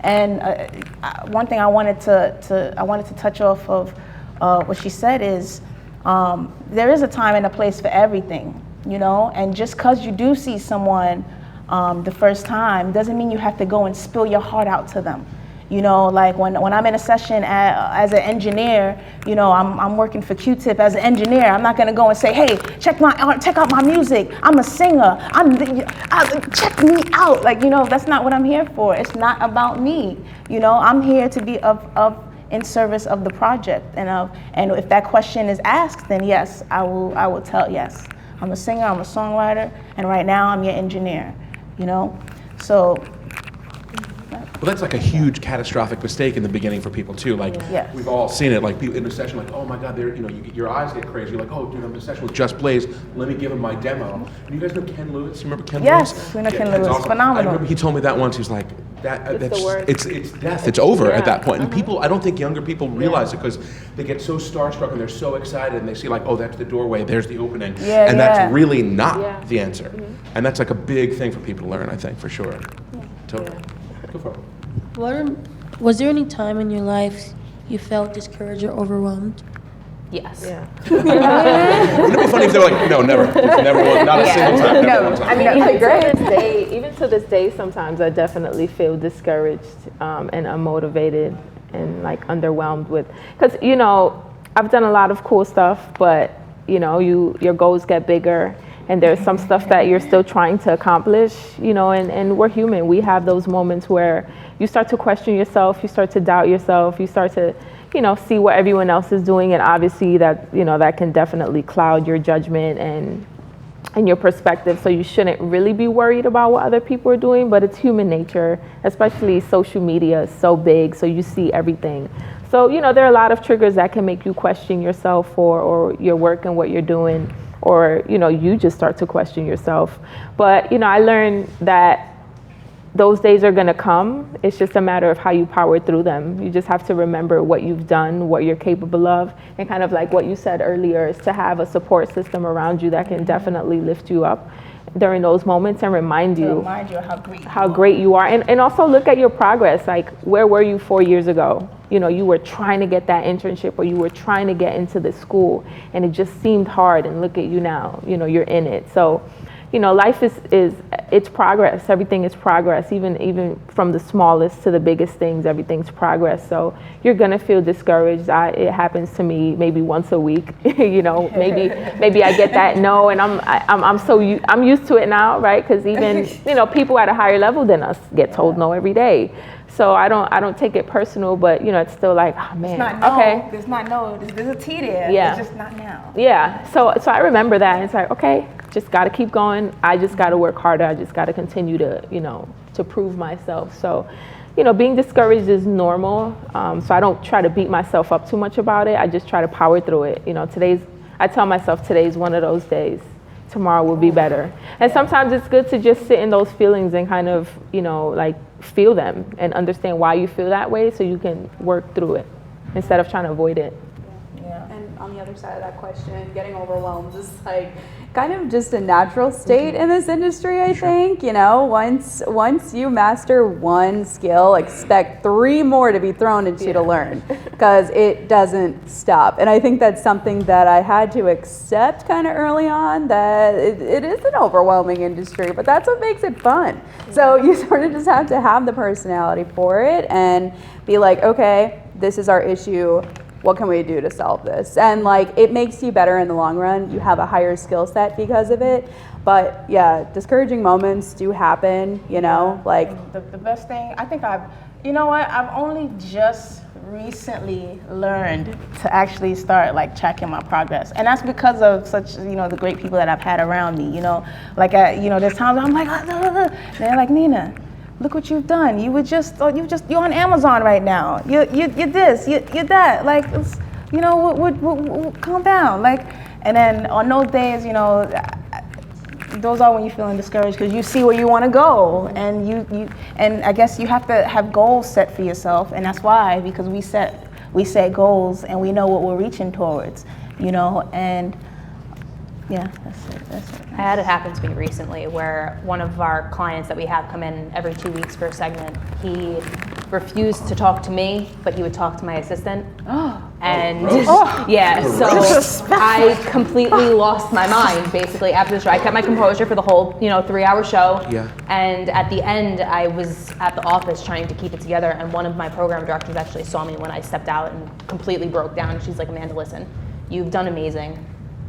and one thing I wanted to touch off of what she said is, there is a time and a place for everything, and just because you do see someone the first time doesn't mean you have to go and spill your heart out to them. When I'm in a session as an engineer, I'm working for Q-Tip as an engineer. I'm not gonna go and say, hey, check out my music. I'm a singer. Check me out. That's not what I'm here for. It's not about me. I'm here to be in service of the project, and if that question is asked, then yes, I will tell yes. I'm a singer. I'm a songwriter, and right now I'm your engineer. So. Well, that's like a huge catastrophic mistake in the beginning for people too. Like Yes. we've all seen it. Like people in a session, like, oh my God, they're, your eyes get crazy. You're like, oh dude, I'm in a session with Just Blaze. Let me give him my demo. And you guys know Ken Lewis? You remember Ken Lewis? Yes, we know Ken Ken's Lewis. awesome. Phenomenal. I remember he told me that once. He was like, that's the word. it's death. It's over at that point. And people, I don't think younger people realize it because they get so starstruck and they're so excited and they see like, oh, that's the doorway. There's the opening. Yeah, and yeah. that's really not Yeah. the answer. And that's like a big thing for people to learn, I think, for sure. Totally. Go for it. Was there any time in your life you felt discouraged or overwhelmed? Yes. Yeah. Wouldn't it be funny if they were like, no, never. Just never one, not a single time. Never one time. I mean, even to this day, sometimes I definitely feel discouraged and unmotivated and like underwhelmed with, because I've done a lot of cool stuff, but your goals get bigger, and there's some stuff that you're still trying to accomplish, and we're human. We have those moments where you start to question yourself, you start to doubt yourself, you start to see what everyone else is doing, and obviously that that can definitely cloud your judgment and your perspective. So you shouldn't really be worried about what other people are doing, but it's human nature, especially social media is so big, so you see everything. So there are a lot of triggers that can make you question yourself or your work and what you're doing, or you just start to question yourself. But I learned that those days are going to come. It's just a matter of how you power through them. You just have to remember what you've done, what you're capable of, and kind of like what you said earlier, is to have a support system around you that can definitely lift you up during those moments and remind you how great you are. And also look at your progress. Like, where were you 4 years ago? You were trying to get that internship, or you were trying to get into this school, and it just seemed hard, and look at you now. You're in it. So life is it's progress. Everything is progress. Even from the smallest to the biggest things, everything's progress. So you're gonna feel discouraged. It happens to me maybe once a week. Maybe I get that no, and I'm used to it now, right? Because even people at a higher level than us get told no every day. So I don't take it personal, but it's still like, oh man, It's not no. okay. There's not no. There's a T there. Yeah. It's just not now. Yeah, so I remember that, and it's like, okay, just got to keep going. I just got to work harder. I just got to continue to, to prove myself. So, being discouraged is normal. So I don't try to beat myself up too much about it. I just try to power through it. I tell myself today's one of those days. Tomorrow will be better. And sometimes it's good to just sit in those feelings and kind of, like feel them and understand why you feel that way, so you can work through it instead of trying to avoid it. And on the other side of that question, getting overwhelmed is like kind of just a natural state in this industry, I think. Once you master one skill, expect 3 more to be thrown at you to learn, because it doesn't stop. And I think that's something that I had to accept kind of early on, that it is an overwhelming industry, but that's what makes it fun. So you sort of just have to have the personality for it and be like, okay, this is our issue. What can we do to solve this? And like, it makes you better in the long run. You have a higher skill set because of it. But yeah, discouraging moments do happen, like. The best thing, I think I've only just recently learned to actually start like tracking my progress. And that's because of such, the great people that I've had around me, like, there's times I'm like, and they're like, Nina, look what you've done. You're on Amazon right now. You're this, you're that. Like, it's, calm down. Like, and then on those days, those are when you're feeling discouraged, because you see where you want to go, and and I guess you have to have goals set for yourself, and that's why, because we set goals and we know what we're reaching towards, and yeah, that's it. I had it happen to me recently where one of our clients that we have come in every 2 weeks for a segment, he refused to talk to me, but he would talk to my assistant. And yeah, so I completely lost my mind basically after the show. I kept my composure for the whole 3-hour show. Yeah. And at the end, I was at the office trying to keep it together, and one of my program directors actually saw me when I stepped out and completely broke down. She's like, Amanda, listen, you've done amazing.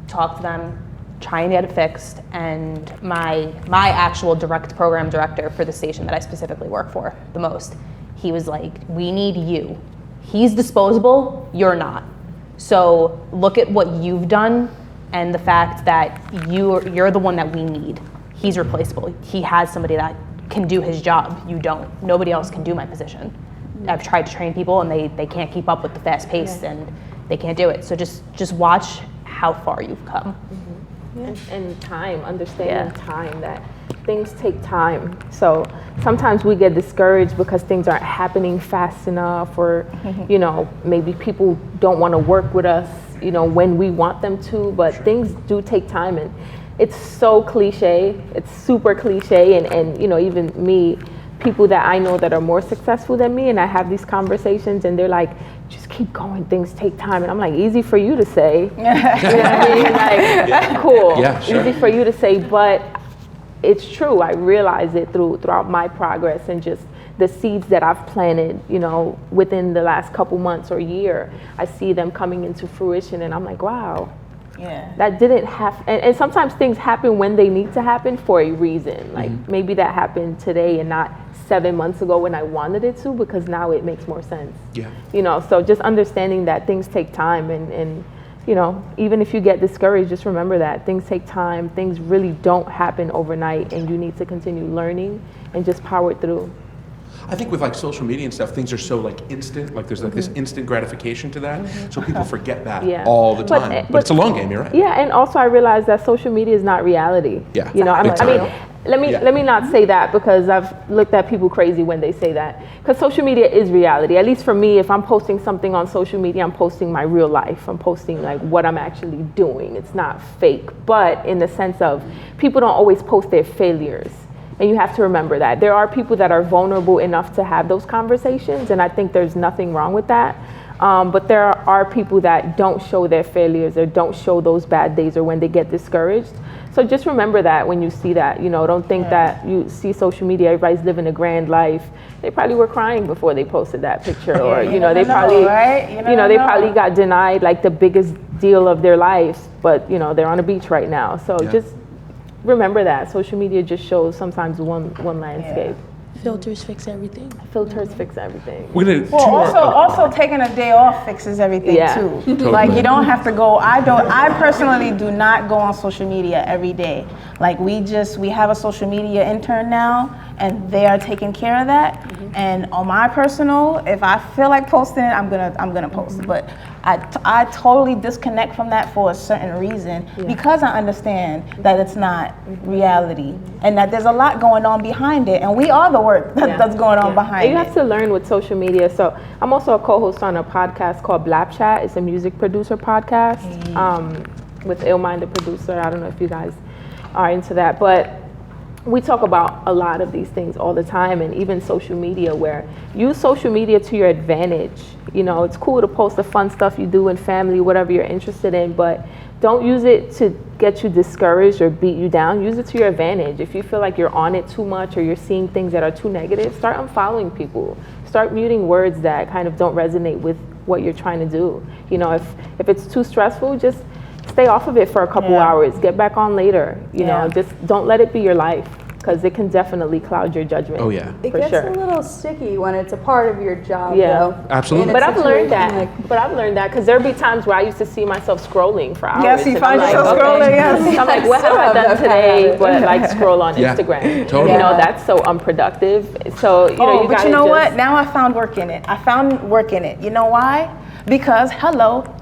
Talk to them, try and get it fixed. And my actual direct program director for the station that I specifically work for the most, he was like, we need you. He's disposable, you're not. So look at what you've done and the fact that you're the one that we need. He's replaceable. He has somebody that can do his job. You don't. Nobody else can do my position. I've tried to train people and they can't keep up with the fast pace and they can't do it. So just watch how far you've come. And time, understanding time, that things take time. So sometimes we get discouraged because things aren't happening fast enough, or you know, maybe people don't want to work with us, you know, when we want them to, but things do take time. And it's so cliche, it's super cliche, and you know, even me, people that I know that are more successful than me, and I have these conversations and they're like, just keep going, things take time. And I'm like, easy for you to say. You know what I mean? Like, cool, Yeah, sure. easy for you to say, but it's true. I realize it throughout my progress and just the seeds that I've planted, you know, within the last couple months or year. I see them coming into fruition and I'm like, wow. Yeah. That didn't and sometimes things happen when they need to happen for a reason. Like maybe that happened today and not 7 months ago when I wanted it to, because now it makes more sense. Yeah. You know, so just understanding that things take time and you know, even if you get discouraged, just remember that things take time. Things really don't happen overnight, and you need to continue learning and just power through. I think with like social media and stuff, things are so like instant, like there's like this instant gratification to that. So people forget that all the time. But it's a long game, you're right. Yeah, and also I realized that social media is not reality. Yeah. You know, I mean, let me not say that, because I've looked at people crazy when they say that. Because social media is reality. At least for me, if I'm posting something on social media, I'm posting my real life. I'm posting like what I'm actually doing. It's not fake. But in the sense of, people don't always post their failures. And you have to remember that. There are people that are vulnerable enough to have those conversations, and I think there's nothing wrong with that. But there are people that don't show their failures or don't show those bad days or when they get discouraged. So just remember that when you see that. You know, don't think that you see social media, everybody's living a grand life. They probably were crying before they posted that picture, or you know, they probably, they probably got denied like the biggest deal of their lives, but you know, they're on a beach right now. So just remember that social media just shows sometimes one landscape. Filters fix everything. Filters fix everything. We're gonna Also taking a day off fixes everything too. Totally. Like you don't have to go. I personally do not go on social media every day. Like we have a social media intern now, and they are taking care of that. And on my personal, if I feel like posting it, I'm gonna post it. But I totally disconnect from that for a certain reason, because I understand that it's not reality and that there's a lot going on behind it, and we are the work that's going on behind and it. you have to learn with social media. So I'm also a co-host on a podcast called Blap Chat. It's a music producer podcast with Illmind, the producer. I don't know if you guys are into that, but we talk about a lot of these things all the time, and even social media, where use social media to your advantage. You know, it's cool to post the fun stuff you do in family, whatever you're interested in, but don't use it to get you discouraged or beat you down. Use it to your advantage. If you feel like you're on it too much or you're seeing things that are too negative, start unfollowing people. Start muting words that kind of don't resonate with what you're trying to do. You know, if it's too stressful, just stay off of it for a couple hours. Get back on later. You know, just don't let it be your life, because it can definitely cloud your judgment. Oh yeah. It gets a little sticky when it's a part of your job, though. Absolutely. But I've learned that. Because there'll be times where I used to see myself scrolling for hours. Yes, you and find I'm yourself like, scrolling, yes. I'm like, what have I done today? But like scroll on Instagram. Totally. You know, that's so unproductive. So, you know, you but you know what? Now I found work in it. You know why? Because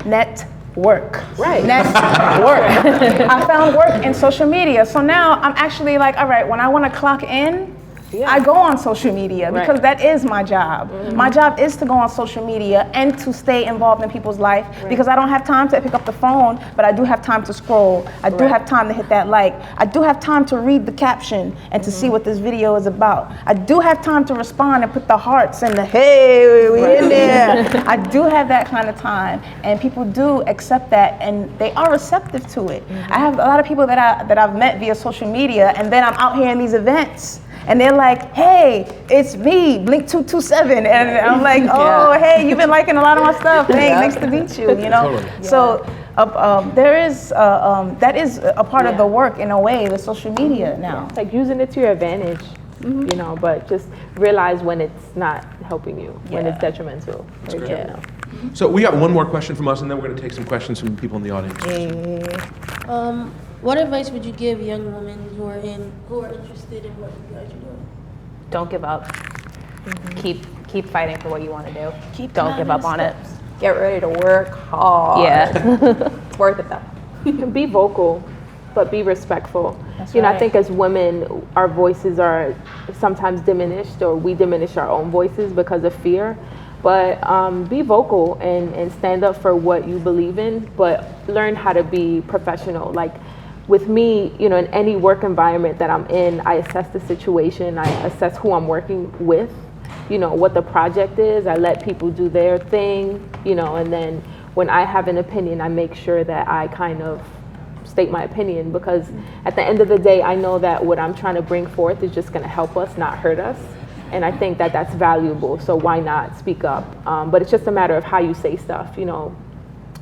network. Right. Network. I found work in social media. So now I'm actually like, all right, when I want to clock in, I go on social media, because that is my job. My job is to go on social media and to stay involved in people's life, because I don't have time to pick up the phone, but I do have time to scroll. I do have time to hit that like. I do have time to read the caption and to see what this video is about. I do have time to respond and put the hearts and the hey, we in there. I do have that kind of time, and people do accept that, and they are receptive to it. I have a lot of people that I've met via social media, and then I'm out here in these events, and they're like, hey, it's me, Blink 227. And I'm like, oh, hey, you've been liking a lot of my stuff. Hey, nice to meet you, you know? Totally. So that is a part of the work, in a way, the social media now. It's like using it to your advantage, you know, but just realize when it's not helping you, when it's detrimental. So we got one more question from us, and then we're going to take some questions from people in the audience. What advice would you give young women who are interested in what you guys are doing? don't give up. Keep fighting for what you want to do. Don't climbing give up the on it. steps. Get ready to work hard. Yeah. It's worth it though. Be vocal, but be respectful. That's I right. think as women, our voices are sometimes diminished, or we diminish our own voices because of fear. But be vocal and stand up for what you believe in, but learn how to be professional. Like with me, in any work environment that I'm in, I assess the situation, I assess who I'm working with, what the project is. I let people do their thing, and then when I have an opinion, I make sure that I kind of state my opinion, because at the end of the day, I know that what I'm trying to bring forth is just going to help us, not hurt us. And I think that that's valuable, so why not speak up? But it's just a matter of how you say stuff,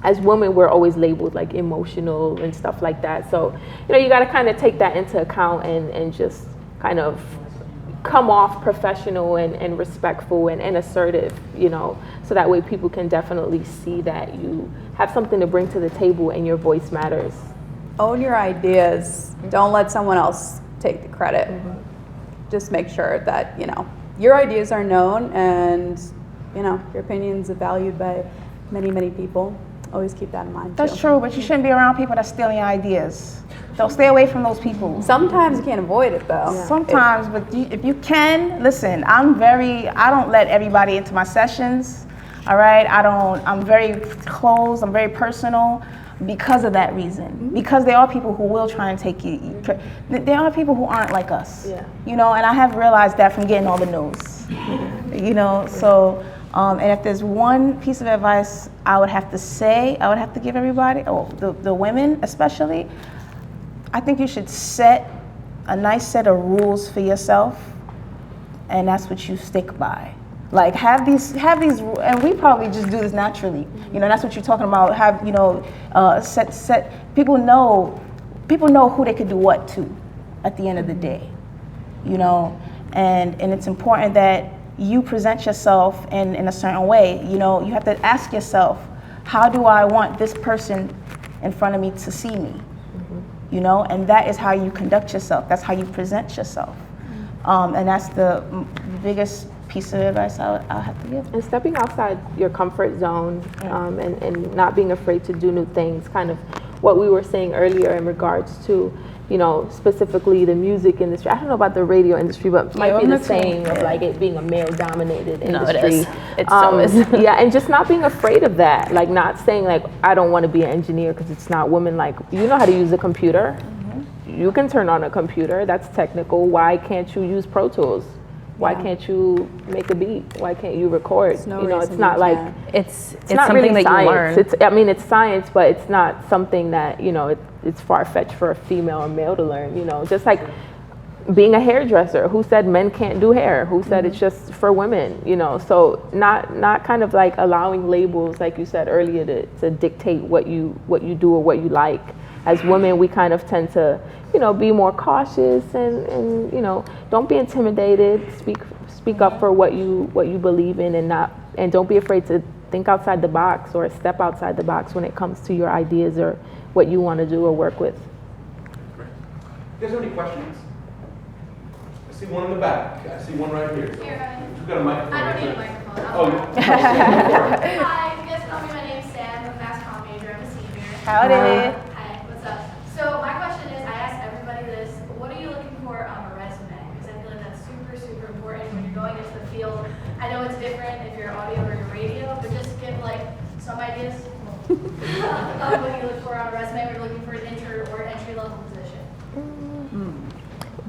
As women, we're always labeled like emotional and stuff like that. So, you got to kind of take that into account and just kind of come off professional and respectful and assertive, so that way people can definitely see that you have something to bring to the table and your voice matters. Own your ideas. Don't let someone else take the credit. Just make sure that, your ideas are known and, your opinions are valued by many, many people. Always keep that in mind, That's too. true, but you shouldn't be around people that steal your ideas. Don't stay away from those people. Sometimes you can't avoid it, though. Sometimes, but if you can, listen, I don't let everybody into my sessions, all right? I'm very closed, I'm very personal because of that reason. Because there are people who will try and take you. There are people who aren't like us, and I have realized that from getting all the no's, so, and if there's one piece of advice I would have to give everybody, the women especially, I think you should set a nice set of rules for yourself, and that's what you stick by. Like have these, and we probably just do this naturally. That's what you're talking about. Set. People know who they could do what to, at the end of the day. And it's important that you present yourself in a certain way. You have to ask yourself, how do I want this person in front of me to see me? And that is how you conduct yourself. That's how you present yourself. And that's the biggest piece of advice I'll have to give. And stepping outside your comfort zone, and not being afraid to do new things, kind of what we were saying earlier in regards to, specifically the music industry. I don't know about the radio industry, but it might be the same of like it being a male-dominated industry. No, it is. It so is. Yeah, and just not being afraid of that. Like not saying like, I don't want to be an engineer because it's not women. Like, you know how to use a computer. You can turn on a computer. That's technical. Why can't you use Pro Tools? Why can't you make a beat? Why can't you record? It's it's not like It's not something really that science. you learn. It's science, but it's not something that it's far-fetched for a female or male to learn. Just like being a hairdresser. Who said men can't do hair? Who said it's just for women? So not kind of like allowing labels, like you said earlier, to dictate what you do or what you like. As women, we kind of tend to, be more cautious and don't be intimidated. Speak up for what you believe in, and don't be afraid to think outside the box or step outside the box when it comes to your ideas or what you want to do or work with. Great. You guys have any questions? I see one in the back. I see one right here. Who's got a microphone? I don't need a microphone. Oh, Hi, you guys know me. My name's Sam. I'm a mass comm major. I'm a senior. Howdy. Hi, what's up? So my question is, I ask everybody this: what are you looking for on a resume? Because I feel like that's super, super important when you're going into the field. I know it's different if you're audio or you're radio, but just give like some ideas of what you look for on a resume when you're looking for an entry level position.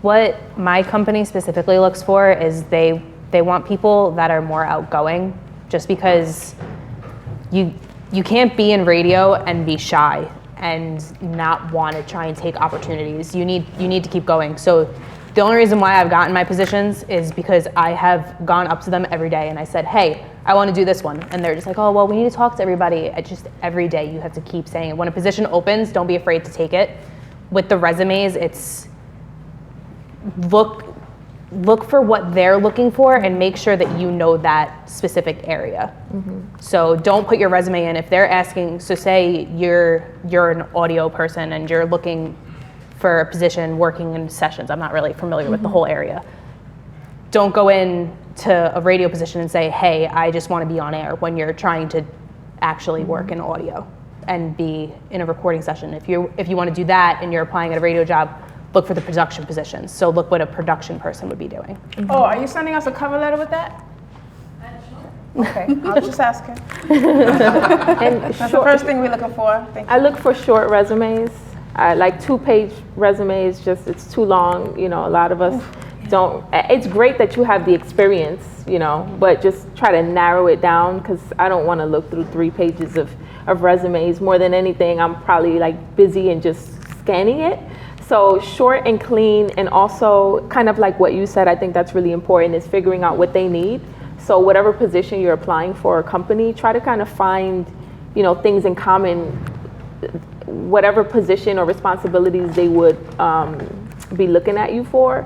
What my company specifically looks for is they want people that are more outgoing, just because you can't be in radio and be shy and not want to try and take opportunities. You need to keep going. So the only reason why I've gotten my positions is because I have gone up to them every day and I said, hey, I want to do this one. And they're just like, oh, well, we need to talk to everybody. Just every day you have to keep saying it. When a position opens, don't be afraid to take it. With the resumes, it's look for what they're looking for and make sure that you know that specific area. So don't put your resume in if they're asking. So say you're an audio person and you're looking for a position working in sessions. I'm not really familiar with the whole area. don't go in to a radio position and say, hey, I just want to be on air, when you're trying to actually work in audio and be in a recording session. If you want to do that and you're applying at a radio job, look for the production positions. So look what a production person would be doing. Oh, are you sending us a cover letter with that? Okay, I was just asking. And That's the first thing we're looking for. Thank you. I look for short resumes. I like 2-page resumes, just it's too long. You know, a lot of us don't. It's great that you have the experience, you know, but just try to narrow it down, because I don't want to look through 3 pages of resumes. More than anything, I'm probably like busy and just scanning it. So short and clean, and also kind of like what you said, I think that's really important, is figuring out what they need. So whatever position you're applying for a company, try to kind of find, you know, things in common, whatever position or responsibilities they would be looking at you for,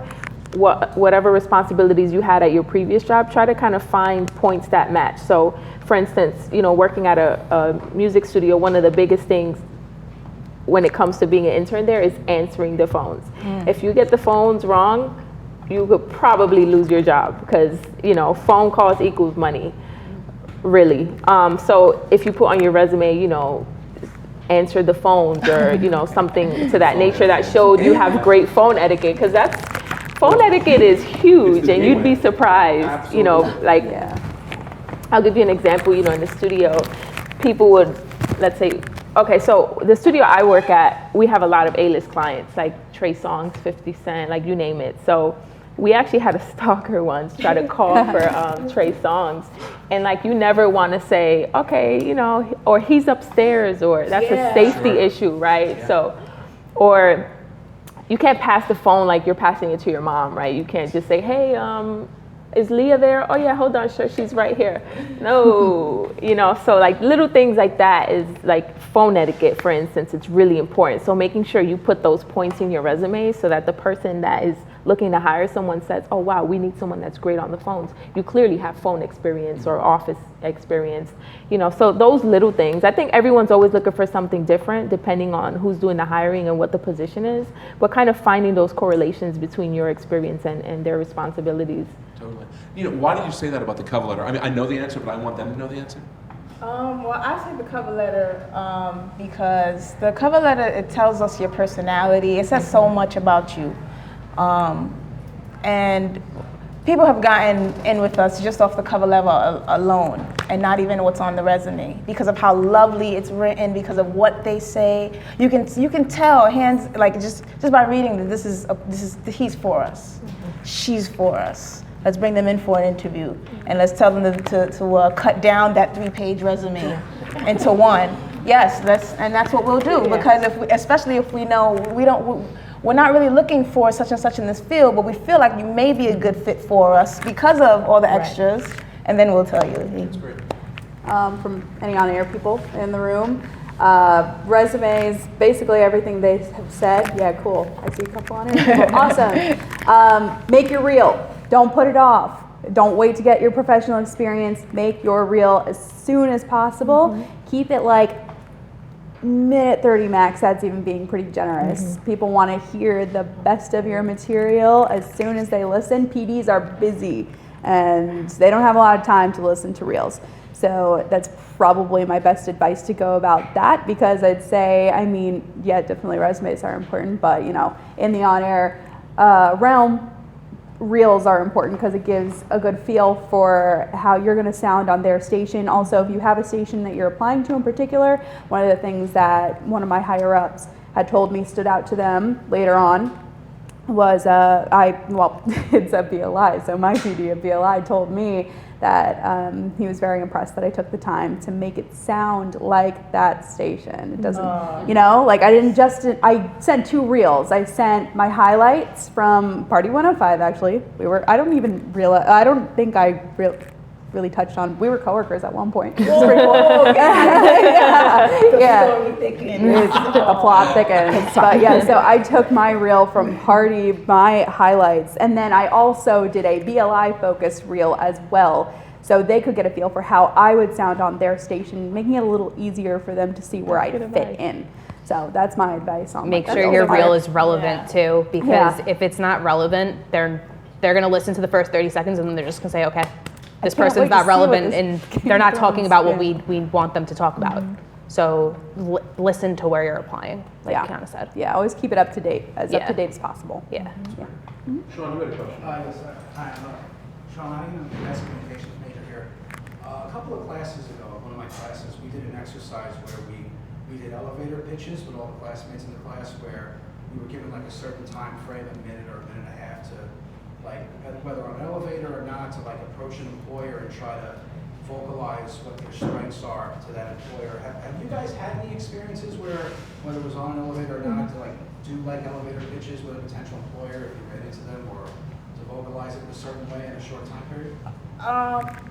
whatever responsibilities you had at your previous job, try to kind of find points that match. So for instance, you know, working at a music studio, one of the biggest things when it comes to being an intern there is answering the phones. If you get the phones wrong, you could probably lose your job, because, you know, phone calls equals money, really. So if you put on your resume, you know, answer the phones, or, you know, something to that nature that showed you have great phone etiquette, because phone etiquette is huge, and you'd be surprised, you know, like, I'll give you an example, you know, in the studio, people would, let's say, okay, so the studio I work at, we have a lot of A-list clients, like Trey Songz, 50 Cent, like you name it. So we actually had a stalker once try to call for Trey Songz, and like you never want to say, okay, you know, or he's upstairs, or that's a safety issue, right? So, or you can't pass the phone like you're passing it to your mom, right? You can't just say, hey, is Leah there? Oh yeah, hold on, sure, she's right here. No, you know, so like little things like that is like phone etiquette, for instance, it's really important. So making sure you put those points in your resume so that the person that is looking to hire someone says, oh wow, we need someone that's great on the phones. You clearly have phone experience or office experience, you know, so those little things. I think everyone's always looking for something different depending on who's doing the hiring and what the position is, but kind of finding those correlations between your experience and their responsibilities. Totally. You know, why did you say that about the cover letter? I mean, I know the answer, but I want them to know the answer. Well, I say the cover letter because the cover letter, it tells us your personality. It says so much about you. And people have gotten in with us just off the cover level alone, and not even what's on the resume, because of how lovely it's written, because of what they say. You can tell hands, like just by reading that this is he's for us, she's for us. Let's bring them in for an interview, and let's tell them to cut down that 3-page resume into one. Yes, that's what we'll do, because especially if we know we're not really looking for such and such in this field, but we feel like you may be a good fit for us because of all the extras, and then we'll tell you. That's great. From any on-air people in the room, resumes, basically everything they have said. Yeah, cool. I see a couple on-air people. Awesome. Make your reel. Don't put it off. Don't wait to get your professional experience. Make your reel as soon as possible. Keep it like minute 30 max. That's even being pretty generous. People want to hear the best of your material as soon as they listen. PDs are busy and they don't have a lot of time to listen to reels. So that's probably my best advice to go about that, because I'd say, I mean, yeah, definitely resumes are important, but you know, in the on-air realm, reels are important because it gives a good feel for how you're going to sound on their station. Also, if you have a station that you're applying to in particular, one of the things that one of my higher ups had told me stood out to them later on was it's a BLI, so my PD at BLI told me that he was very impressed that I took the time to make it sound like that station. It doesn't, you know, like I sent 2 reels. I sent my highlights from Party 105, actually. I don't think I really touched on, we were coworkers at one point. It was pretty cool. The plot thickens. But yeah, so I took my reel from Party, my highlights, and then I also did a BLI focused reel as well, so they could get a feel for how I would sound on their station, making it a little easier for them to see where I fit in. So that's my advice on Make sure your reel is relevant too, because if it's not relevant, they're they're gonna listen to the first 30 seconds and then they're just gonna say, okay, this can't wait person's to not see what relevant, this and Game they're not of talking Thrones, about what yeah. we want them to talk about. So listen to where you're applying, like Yeah. Kiana said. Yeah, always keep it up to date, as up Yeah. to date as possible. Yeah. Sean, you had a question. Yes, hi, I'm Sean. I'm a mass communications major here. A couple of classes ago, one of my classes, we did an exercise where we did elevator pitches with all the classmates in the class, where we were given like a certain time frame, a minute or a minute and a half, to like, whether on an elevator or not, to like approach an employer and try to vocalize what their strengths are to that employer. Have you guys had any experiences where, whether it was on an elevator or not, to like do like elevator pitches with a potential employer if you ran into them, or to vocalize it in a certain way in a short time period?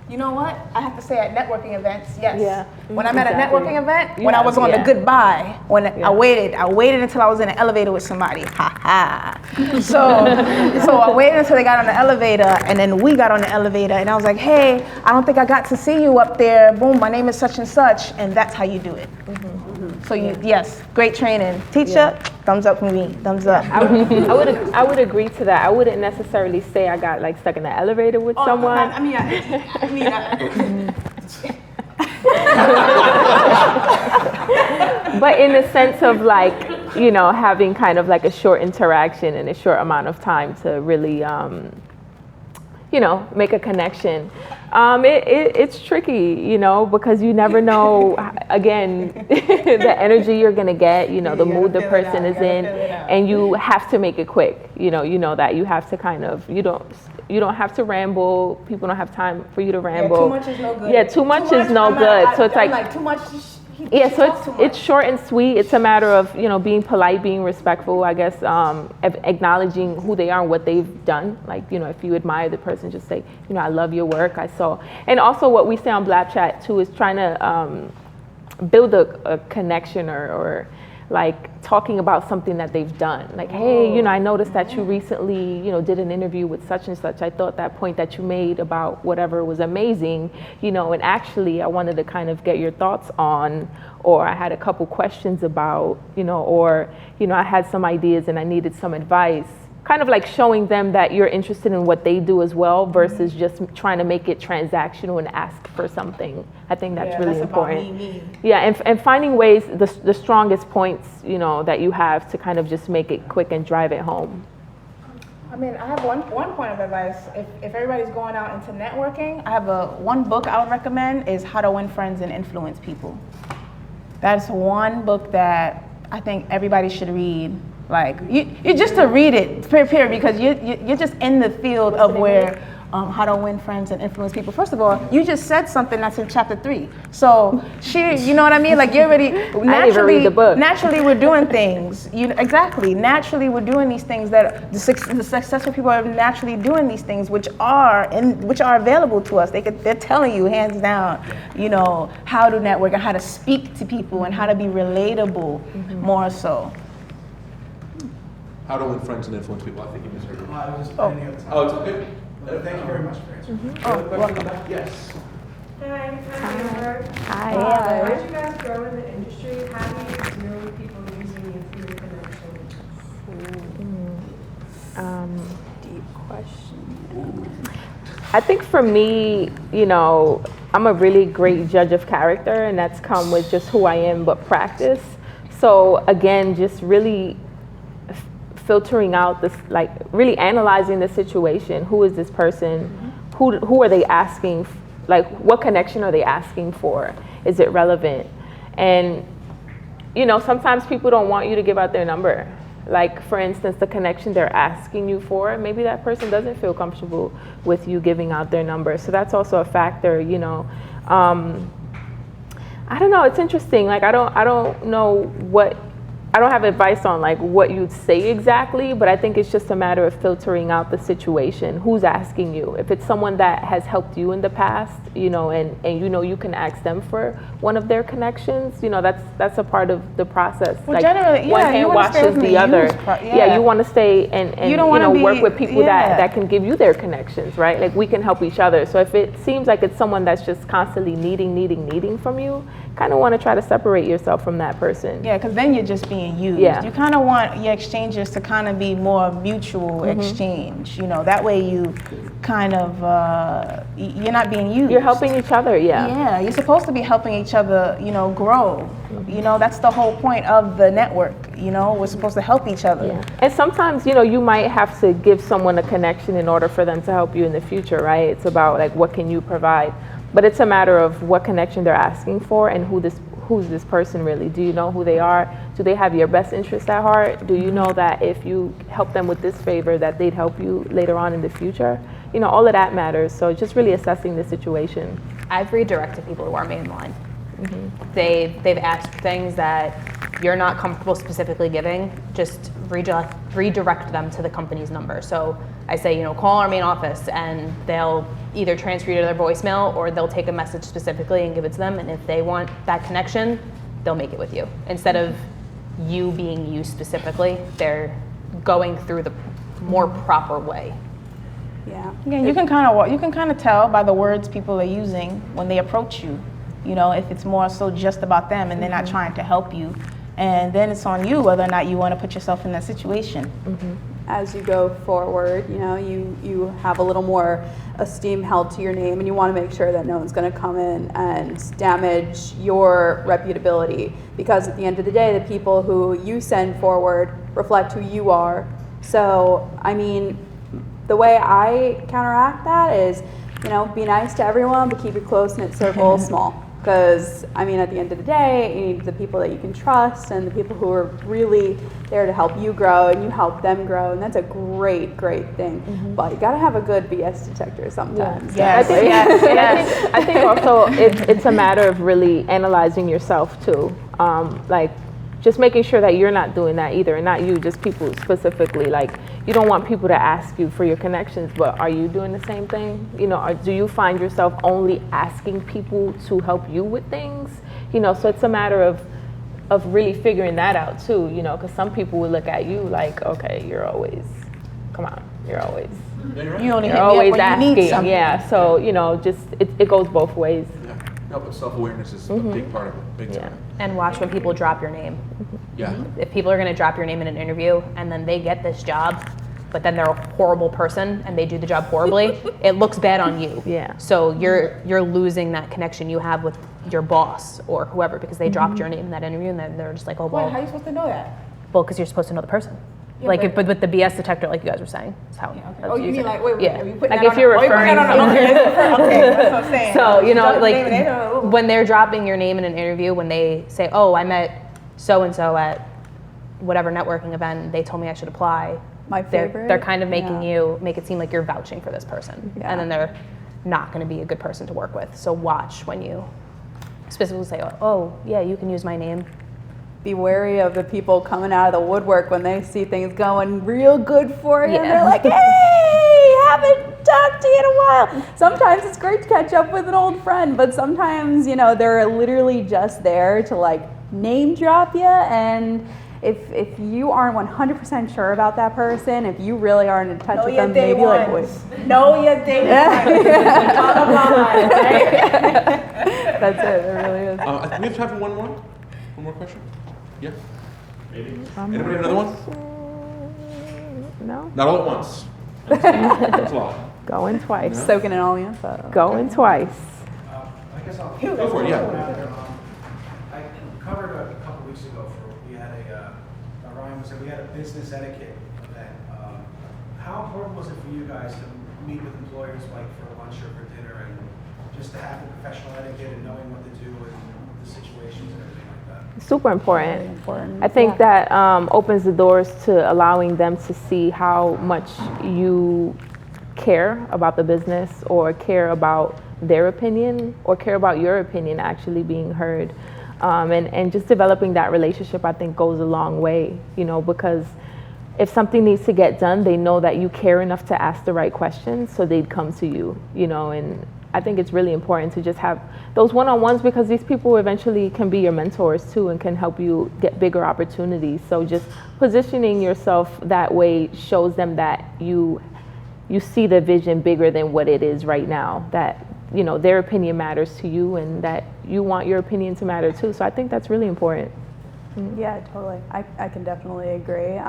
You know what? I have to say at networking events, yes. Yeah. When I'm at a Exactly. networking event, when I was on Yeah. the goodbye, when I waited until I was in an elevator with somebody. Ha ha. So I waited until they got on the elevator, and then we got on the elevator, and I was like, hey, I don't think I got to see you up there. Boom, my name is such and such, and that's how you do it. So yes, great training. Teacher, thumbs up for me. Thumbs up. I would agree to that. I wouldn't necessarily say I got like stuck in the elevator with someone. But in the sense of like, you know, having kind of like a short interaction in a short amount of time to really, you know, make a connection. It's tricky, you know, because you never know, again, the energy you're gonna get, you know, the mood the person is in, and you have to make it quick. You know that you have to kind of, you don't have to ramble. People don't have time for you to ramble. Too much is no good. Yeah, too much is no good. So it's like too much. yeah, so it's short and sweet. It's a matter of, you know, being polite, being respectful, I guess, acknowledging who they are and what they've done. Like, you know, if you admire the person, just say, you know, I love your work. I saw. And also what we say on Blab Chat too is trying to build a connection or like talking about something that they've done. Like, hey, you know, I noticed that you recently, you know, did an interview with such and such. I thought that point that you made about whatever was amazing, you know, and actually I wanted to kind of get your thoughts on, or I had a couple questions about, you know, or, you know, I had some ideas and I needed some advice. Kind of like showing them that you're interested in what they do as well versus just trying to make it transactional and ask for something. I think that's really important. Yeah, and finding ways, the strongest points, you know, that you have to kind of just make it quick and drive it home. I mean, I have one point of advice. If everybody's going out into networking, I have one book I would recommend is How to Win Friends and Influence People. That's one book that I think everybody should read. Like you just to read it, period, because you're just in the field of where how to win friends and influence people. First of all, you just said something that's in chapter 3. So you know what I mean? Like you're already read the book. Naturally we're doing things. Exactly. Naturally we're doing these things that the successful people are naturally doing these things, which are available to us. They're telling you hands down, you know, how to network and how to speak to people and how to be relatable more so. How to win friends and influence people. I think you misheard me. I was just any other time. Oh, it's okay. Thank you very much for answering. Welcome. Yes. Hi, I'm Amber. Hi. As you guys grow in the industry, how do you deal with people using you for your connections? Deep question. I think for me, you know, I'm a really great judge of character, and that's come with just who I am, but practice. So again, just really filtering out this, like really analyzing the situation. Who is this person? Who are they asking? Like, what connection are they asking for? Is it relevant? And, you know, sometimes people don't want you to give out their number. Like, for instance, the connection they're asking you for, maybe that person doesn't feel comfortable with you giving out their number. So that's also a factor, you know. I don't know, it's interesting. Like, I don't know what, I don't have advice on like what you'd say exactly, but I think it's just a matter of filtering out the situation. Who's asking you? If it's someone that has helped you in the past, you know, and you know you can ask them for one of their connections, you know, that's a part of the process. Well, like generally, one yeah, hand you wanna stay washes within the other. use part, Yeah, you want to stay and You you don't wanna know work be- with people yeah. that can give you their connections, right? Like we can help each other. So if it seems like it's someone that's just constantly needing from you, kind of want to try to separate yourself from that person. Yeah, because then you're just being being used. Yeah. You kind of want your exchanges to kind of be more mutual exchange. You know, that way you kind of you're not being used. You're helping each other, yeah. Yeah, you're supposed to be helping each other, you know, grow. You know, that's the whole point of the network. You know, we're supposed to help each other. Yeah. And sometimes, you know, you might have to give someone a connection in order for them to help you in the future, right? It's about like what can you provide, but it's a matter of what connection they're asking for and who's this person really. Do you know who they are? Do they have your best interest at heart? Do you know that if you help them with this favor that they'd help you later on in the future? You know, all of that matters. So just really assessing the situation. I've redirected people to our main line. They've asked for things that you're not comfortable specifically giving, just redirect them to the company's number. So I say, you know, call our main office, and they'll either transfer you to their voicemail or they'll take a message specifically and give it to them. And if they want that connection, they'll make it with you. Instead of you being used specifically, they're going through the more proper way. Yeah. Yeah, you can kind of tell by the words people are using when they approach you. You know, if it's more so just about them and they're not trying to help you, and then it's on you whether or not you want to put yourself in that situation. As you go forward, you know, you have a little more esteem held to your name, and you want to make sure that no one's going to come in and damage your reputability, because at the end of the day, the people who you send forward reflect who you are. So, I mean, the way I counteract that is, you know, be nice to everyone, but keep your close-knit circle small. Because, I mean, at the end of the day, you need the people that you can trust and the people who are really there to help you grow, and you help them grow, and that's a great, great thing. But you gotta have a good BS detector sometimes. Yes. I think also it's a matter of really analyzing yourself too. Like just making sure that you're not doing that either, and not you, just people specifically. Like you don't want people to ask you for your connections, but are you doing the same thing? You know, or do you find yourself only asking people to help you with things? You know, so it's a matter of really figuring that out too, you know, because some people will look at you like, okay, you're always You only hit you're me up always when you need asking. something. Yeah, so, you know, just it goes both ways. Yeah. No, but self-awareness is a big part of it, big time. And watch when people drop your name. Yeah. If people are going to drop your name in an interview and then they get this job, but then they're a horrible person and they do the job horribly, it looks bad on you. Yeah. So you're losing that connection you have with your boss or whoever because they dropped your name in that interview, and then they're just like, oh, well, Wait, how are you supposed to know that? well, because you're supposed to know the person. Yeah, like, but- with the BS detector, like you guys were saying, is how. how Oh, to you use mean it. like, wait, yeah. are you putting Like that if on you're a- oh, you put referring. that on a- okay, that's what I'm saying. So, you know, Drop the like name and they don't know. when they're dropping your name in an interview, when they say, oh, I met so-and-so at whatever networking event, they told me I should apply. My favorite. They're kind of making Yeah. make it seem like you're vouching for this person. Yeah. And then they're not going to be a good person to work with. So watch when you specifically say, oh, yeah, you can use my name. Be wary of the people coming out of the woodwork when they see things going real good for you. Yeah. And they're like, hey, haven't talked to you in a while. Sometimes it's great to catch up with an old friend, but sometimes, you know, they're literally just there to like name drop you. And if you aren't 100% sure about that person, if you really aren't in touch with them, maybe like, wait. Know your day ones. Bottom line, right? That's it, it really is. We have time for one more question? Yeah? Maybe. Anybody have another one? No, Not all at once. That's a lot. going twice. Soaking in all the info. Going twice. I guess I'll Go for it, yeah. I covered a couple weeks ago we had Ryan was we had a business etiquette event. How important was it for you guys to meet with employers like for lunch or for dinner, and just to have the professional etiquette and knowing what to do and the situations and everything like that? Super important. Very important. I think that opens the doors to allowing them to see how much you care about the business, or care about their opinion, or care about your opinion actually being heard. And just developing that relationship, I think, goes a long way, you know, because if something needs to get done, they know that you care enough to ask the right questions, so they'd come to you, you know. And I think it's really important to just have those one-on-ones, because these people eventually can be your mentors too and can help you get bigger opportunities. So just positioning yourself that way shows them that you see the vision bigger than what it is right now, that, you know, their opinion matters to you and that you want your opinion to matter too. So I think that's really important. Yeah, totally. I can definitely agree.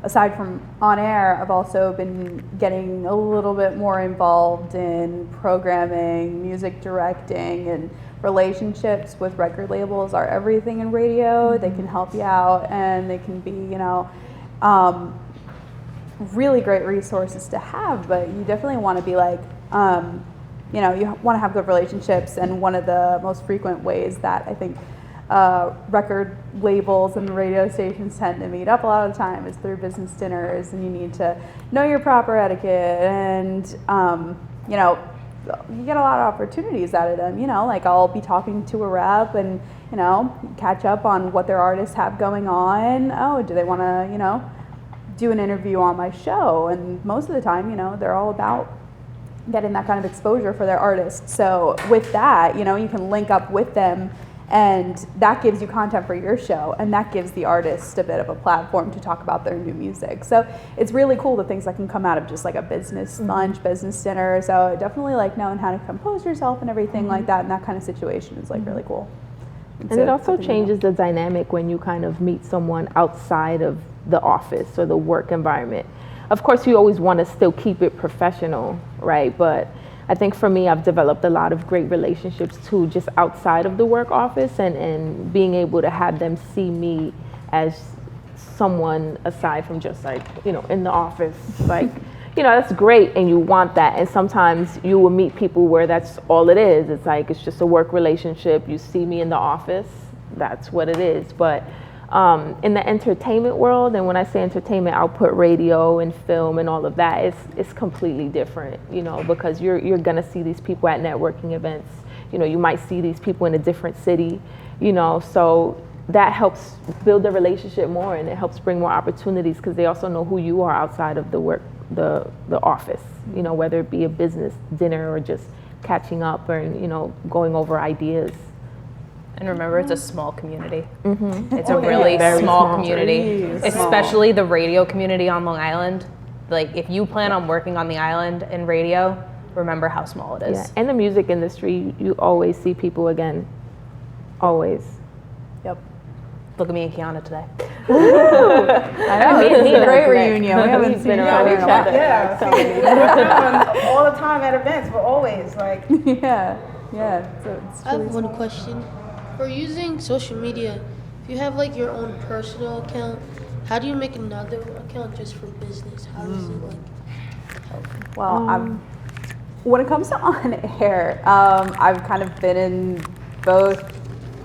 Aside from on air, I've also been getting a little bit more involved in programming, music directing, and relationships with record labels are everything in radio. They can help you out, and they can be, really great resources to have, but you definitely want to be like, you want to have good relationships, and one of the most frequent ways that I think record labels and radio stations tend to meet up a lot of the time is through business dinners, and you need to know your proper etiquette, and you get a lot of opportunities out of them. Like I'll be talking to a rep and catch up on what their artists have going on. Oh, do they want to do an interview on my show? And most of the time, they're all about getting that kind of exposure for their artists. So with that, you can link up with them, and that gives you content for your show, and that gives the artist a bit of a platform to talk about their new music. So it's really cool, the things that can come out of just like a business lunch, business dinner. So definitely like knowing how to compose yourself and everything like that in that kind of situation is like really cool. And it also changes the dynamic when you kind of meet someone outside of the office or the work environment. Of course, you always want to still keep it professional, right? But I think for me, I've developed a lot of great relationships too, just outside of the work office, and being able to have them see me as someone aside from just like, in the office. Like, that's great, and you want that. And sometimes you will meet people where that's all it is. It's like, it's just a work relationship. You see me in the office, that's what it is. But in the entertainment world, and when I say entertainment, I'll put radio and film and all of that, it's completely different, because you're gonna see these people at networking events. You might see these people in a different city, so that helps build a relationship more, and it helps bring more opportunities because they also know who you are outside of the work, the office, whether it be a business dinner or just catching up or, going over ideas. And remember, it's a small community. It's Oh, a really yeah. small Very community, especially the radio community on Long Island. Like, if you plan on working on the island in radio, remember how small it is. Yeah, and the music industry, you always see people again, always. Yep. Look at me and Kiana today. I know, it's a great reunion. We haven't seen each other in a while. Yeah, we're around all the time at events, but always like. Yeah. So it's I have truly one question. For using social media, if you have like your own personal account, how do you make another account just for business? How does it like? Well, when it comes to on air, I've kind of been in both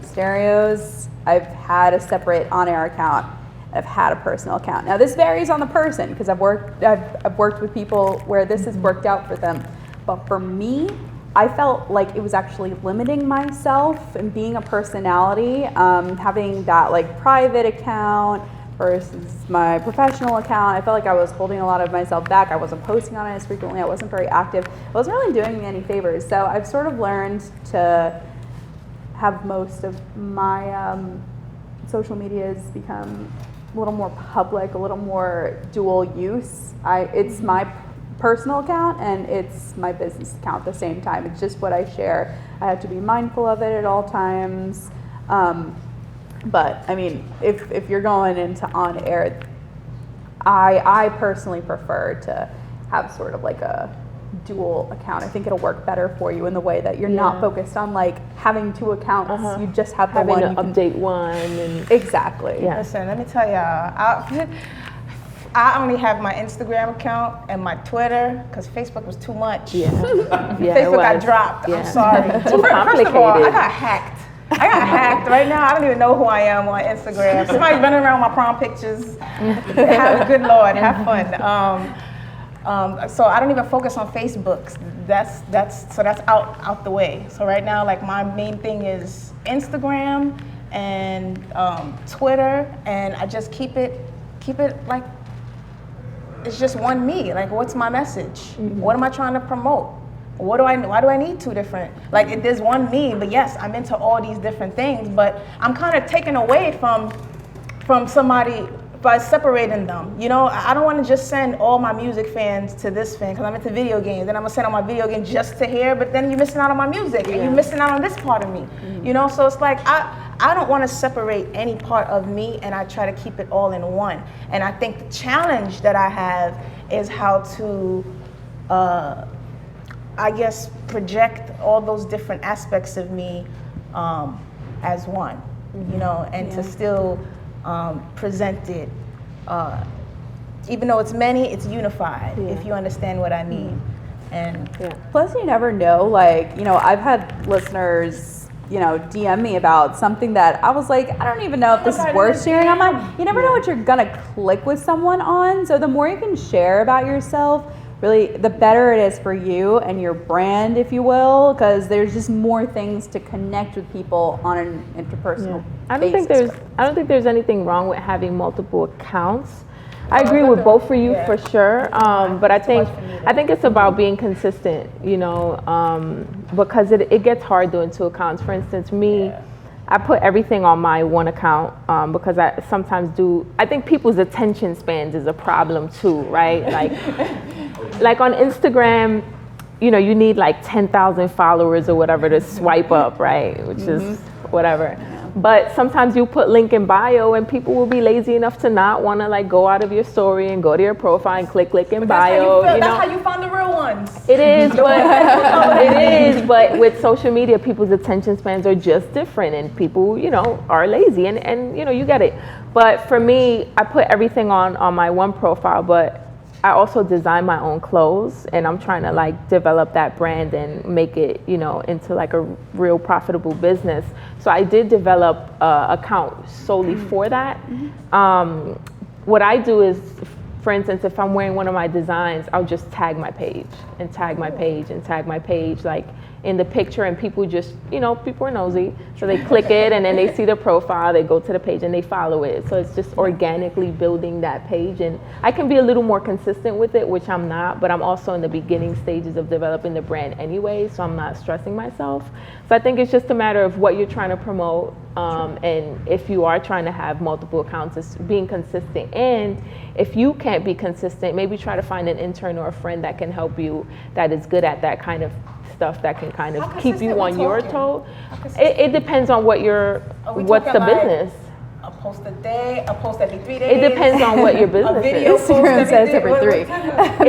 stereos. I've had a separate on air account. I've had a personal account. Now this varies on the person because I've worked with people where this has worked out for them, but for me, I felt like it was actually limiting myself and being a personality, having that like private account versus my professional account. I felt like I was holding a lot of myself back. I wasn't posting on it as frequently. I wasn't very active. It wasn't really doing me any favors. So I've sort of learned to have most of my social medias become a little more public, a little more dual use. It's my personal account and it's my business account at the same time. It's just what I share. I have to be mindful of it at all times. But I mean, if you're going into on air, I personally prefer to have sort of like a dual account. I think it'll work better for you in the way that you're not focused on like having two accounts. You just have the Having one. to You can update one and exactly. Yeah. Listen, let me tell y'all, I only have my Instagram account and my Twitter because Facebook was too much. yeah, Facebook got dropped. Yeah. I'm sorry. Too First of all, I complicated. got hacked. Right now. I don't even know who I am on Instagram. Somebody's running around with my prom pictures. Good Lord, have fun. So I don't even focus on Facebook. That's out the way. So right now, like my main thing is Instagram and Twitter, and I just keep it like it's just one me. Like, what's my message? What am I trying to promote? Why do I need two different? Like, there's one me, but yes, I'm into all these different things, but I'm kind of taken away from somebody by separating them. I don't want to just send all my music fans to this fan because I'm into video games, and I'm gonna send all my video games just to here, but then you're missing out on my music and you're missing out on this part of me. So it's like I don't want to separate any part of me, and I try to keep it all in one. And I think the challenge that I have is how to, I guess, project all those different aspects of me as one, you know, and to still present it, even though it's many, it's unified, if you understand what I mean. And Plus, you never know, like, you know, I've had listeners, you know, DM me about something that I was like, I don't even know if this is worth sharing on mine. You never know what you're gonna click with someone on. So the more you can share about yourself, really, the better it is for you and your brand, if you will, because there's just more things to connect with people on an interpersonal I don't basis. think there's anything wrong with having multiple accounts. I agree with both for you for sure, but I think it's about being consistent, you know, because it gets hard doing 2 accounts. For instance, me, I put everything on my one account because I sometimes I think people's attention spans is a problem too, right? Like on Instagram, you know, you need like 10,000 followers or whatever to swipe up, right? Which is whatever. But sometimes you put link in bio and people will be lazy enough to not want to like go out of your story and go to your profile and click link in bio. that's how you find the real ones. It is, but with social media, people's attention spans are just different, and people, you know, are lazy, and you know, you get it. But for me, I put everything on my one profile, but I also design my own clothes, and I'm trying to like develop that brand and make it, you know, into like a real profitable business. So I did develop an account solely for that. What I do is, for instance, if I'm wearing one of my designs, I'll just tag my page and tag my page and tag my page, like in the picture, and people just, you know, people are nosy, so they click it and then they see the profile, they go to the page and they follow it. So it's just organically building that page, and I can be a little more consistent with it, which I'm not, but I'm also in the beginning stages of developing the brand anyway, so I'm not stressing myself. So I think it's just a matter of what you're trying to promote, and if you are trying to have multiple accounts, it's being consistent. And if you can't be consistent, maybe try to find an intern or a friend that can help you, that is good at that kind of stuff, that can kind of keep you on your toe. It depends on what's the business. A post a day, a post every 3 days. It depends on what your business is. Instagram says every 3.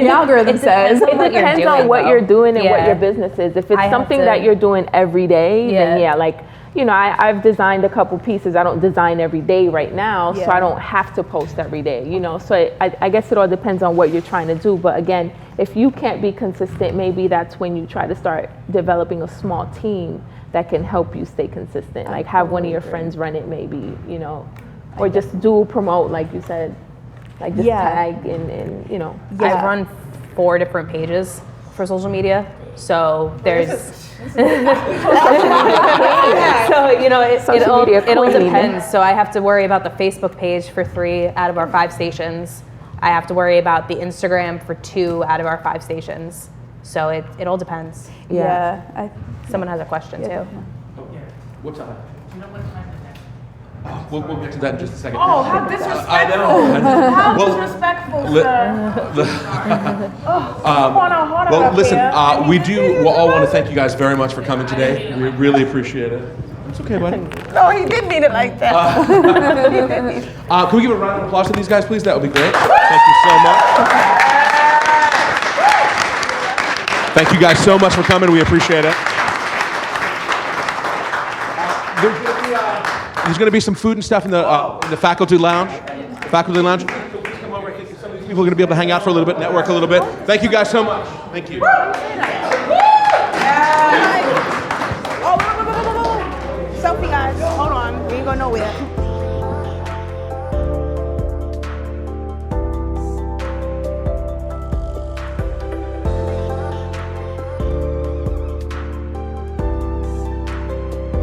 The algorithm says. It depends on what you're doing and what your business is. If it's something that you're doing every day, then yeah, like, you know, I've designed a couple pieces. I don't design every day right now, so I don't have to post every day, you know. So I guess it all depends on what you're trying to do. But again, if you can't be consistent, maybe that's when you try to start developing a small team that can help you stay consistent. Like have one of your friends run it maybe, you know, or just dual promote, like you said, like just tag and you know. I run 4 different pages for social media. So there's, so you know, it all depends. So I have to worry about the Facebook page for 3 out of our 5 stations. I have to worry about the Instagram for 2 out of our 5 stations. So it all depends. Someone has a question too. What's up? We'll get to that in just a second. Oh, how disrespectful. I know. How Well, disrespectful, sir. Well, listen, we all want to thank you guys very much for coming today. We really appreciate it. It's okay, buddy. No, he didn't mean it like that. Can we give a round of applause to these guys, please? That would be great. Thank you so much. Thank you guys so much for coming. We appreciate it. There's going to be some food and stuff in the faculty lounge. Faculty lounge. Please come over. I think some of these people are going to be able to hang out for a little bit, network a little bit. Thank you guys so much. Thank you. Selfie, guys. Hold on. We ain't going nowhere.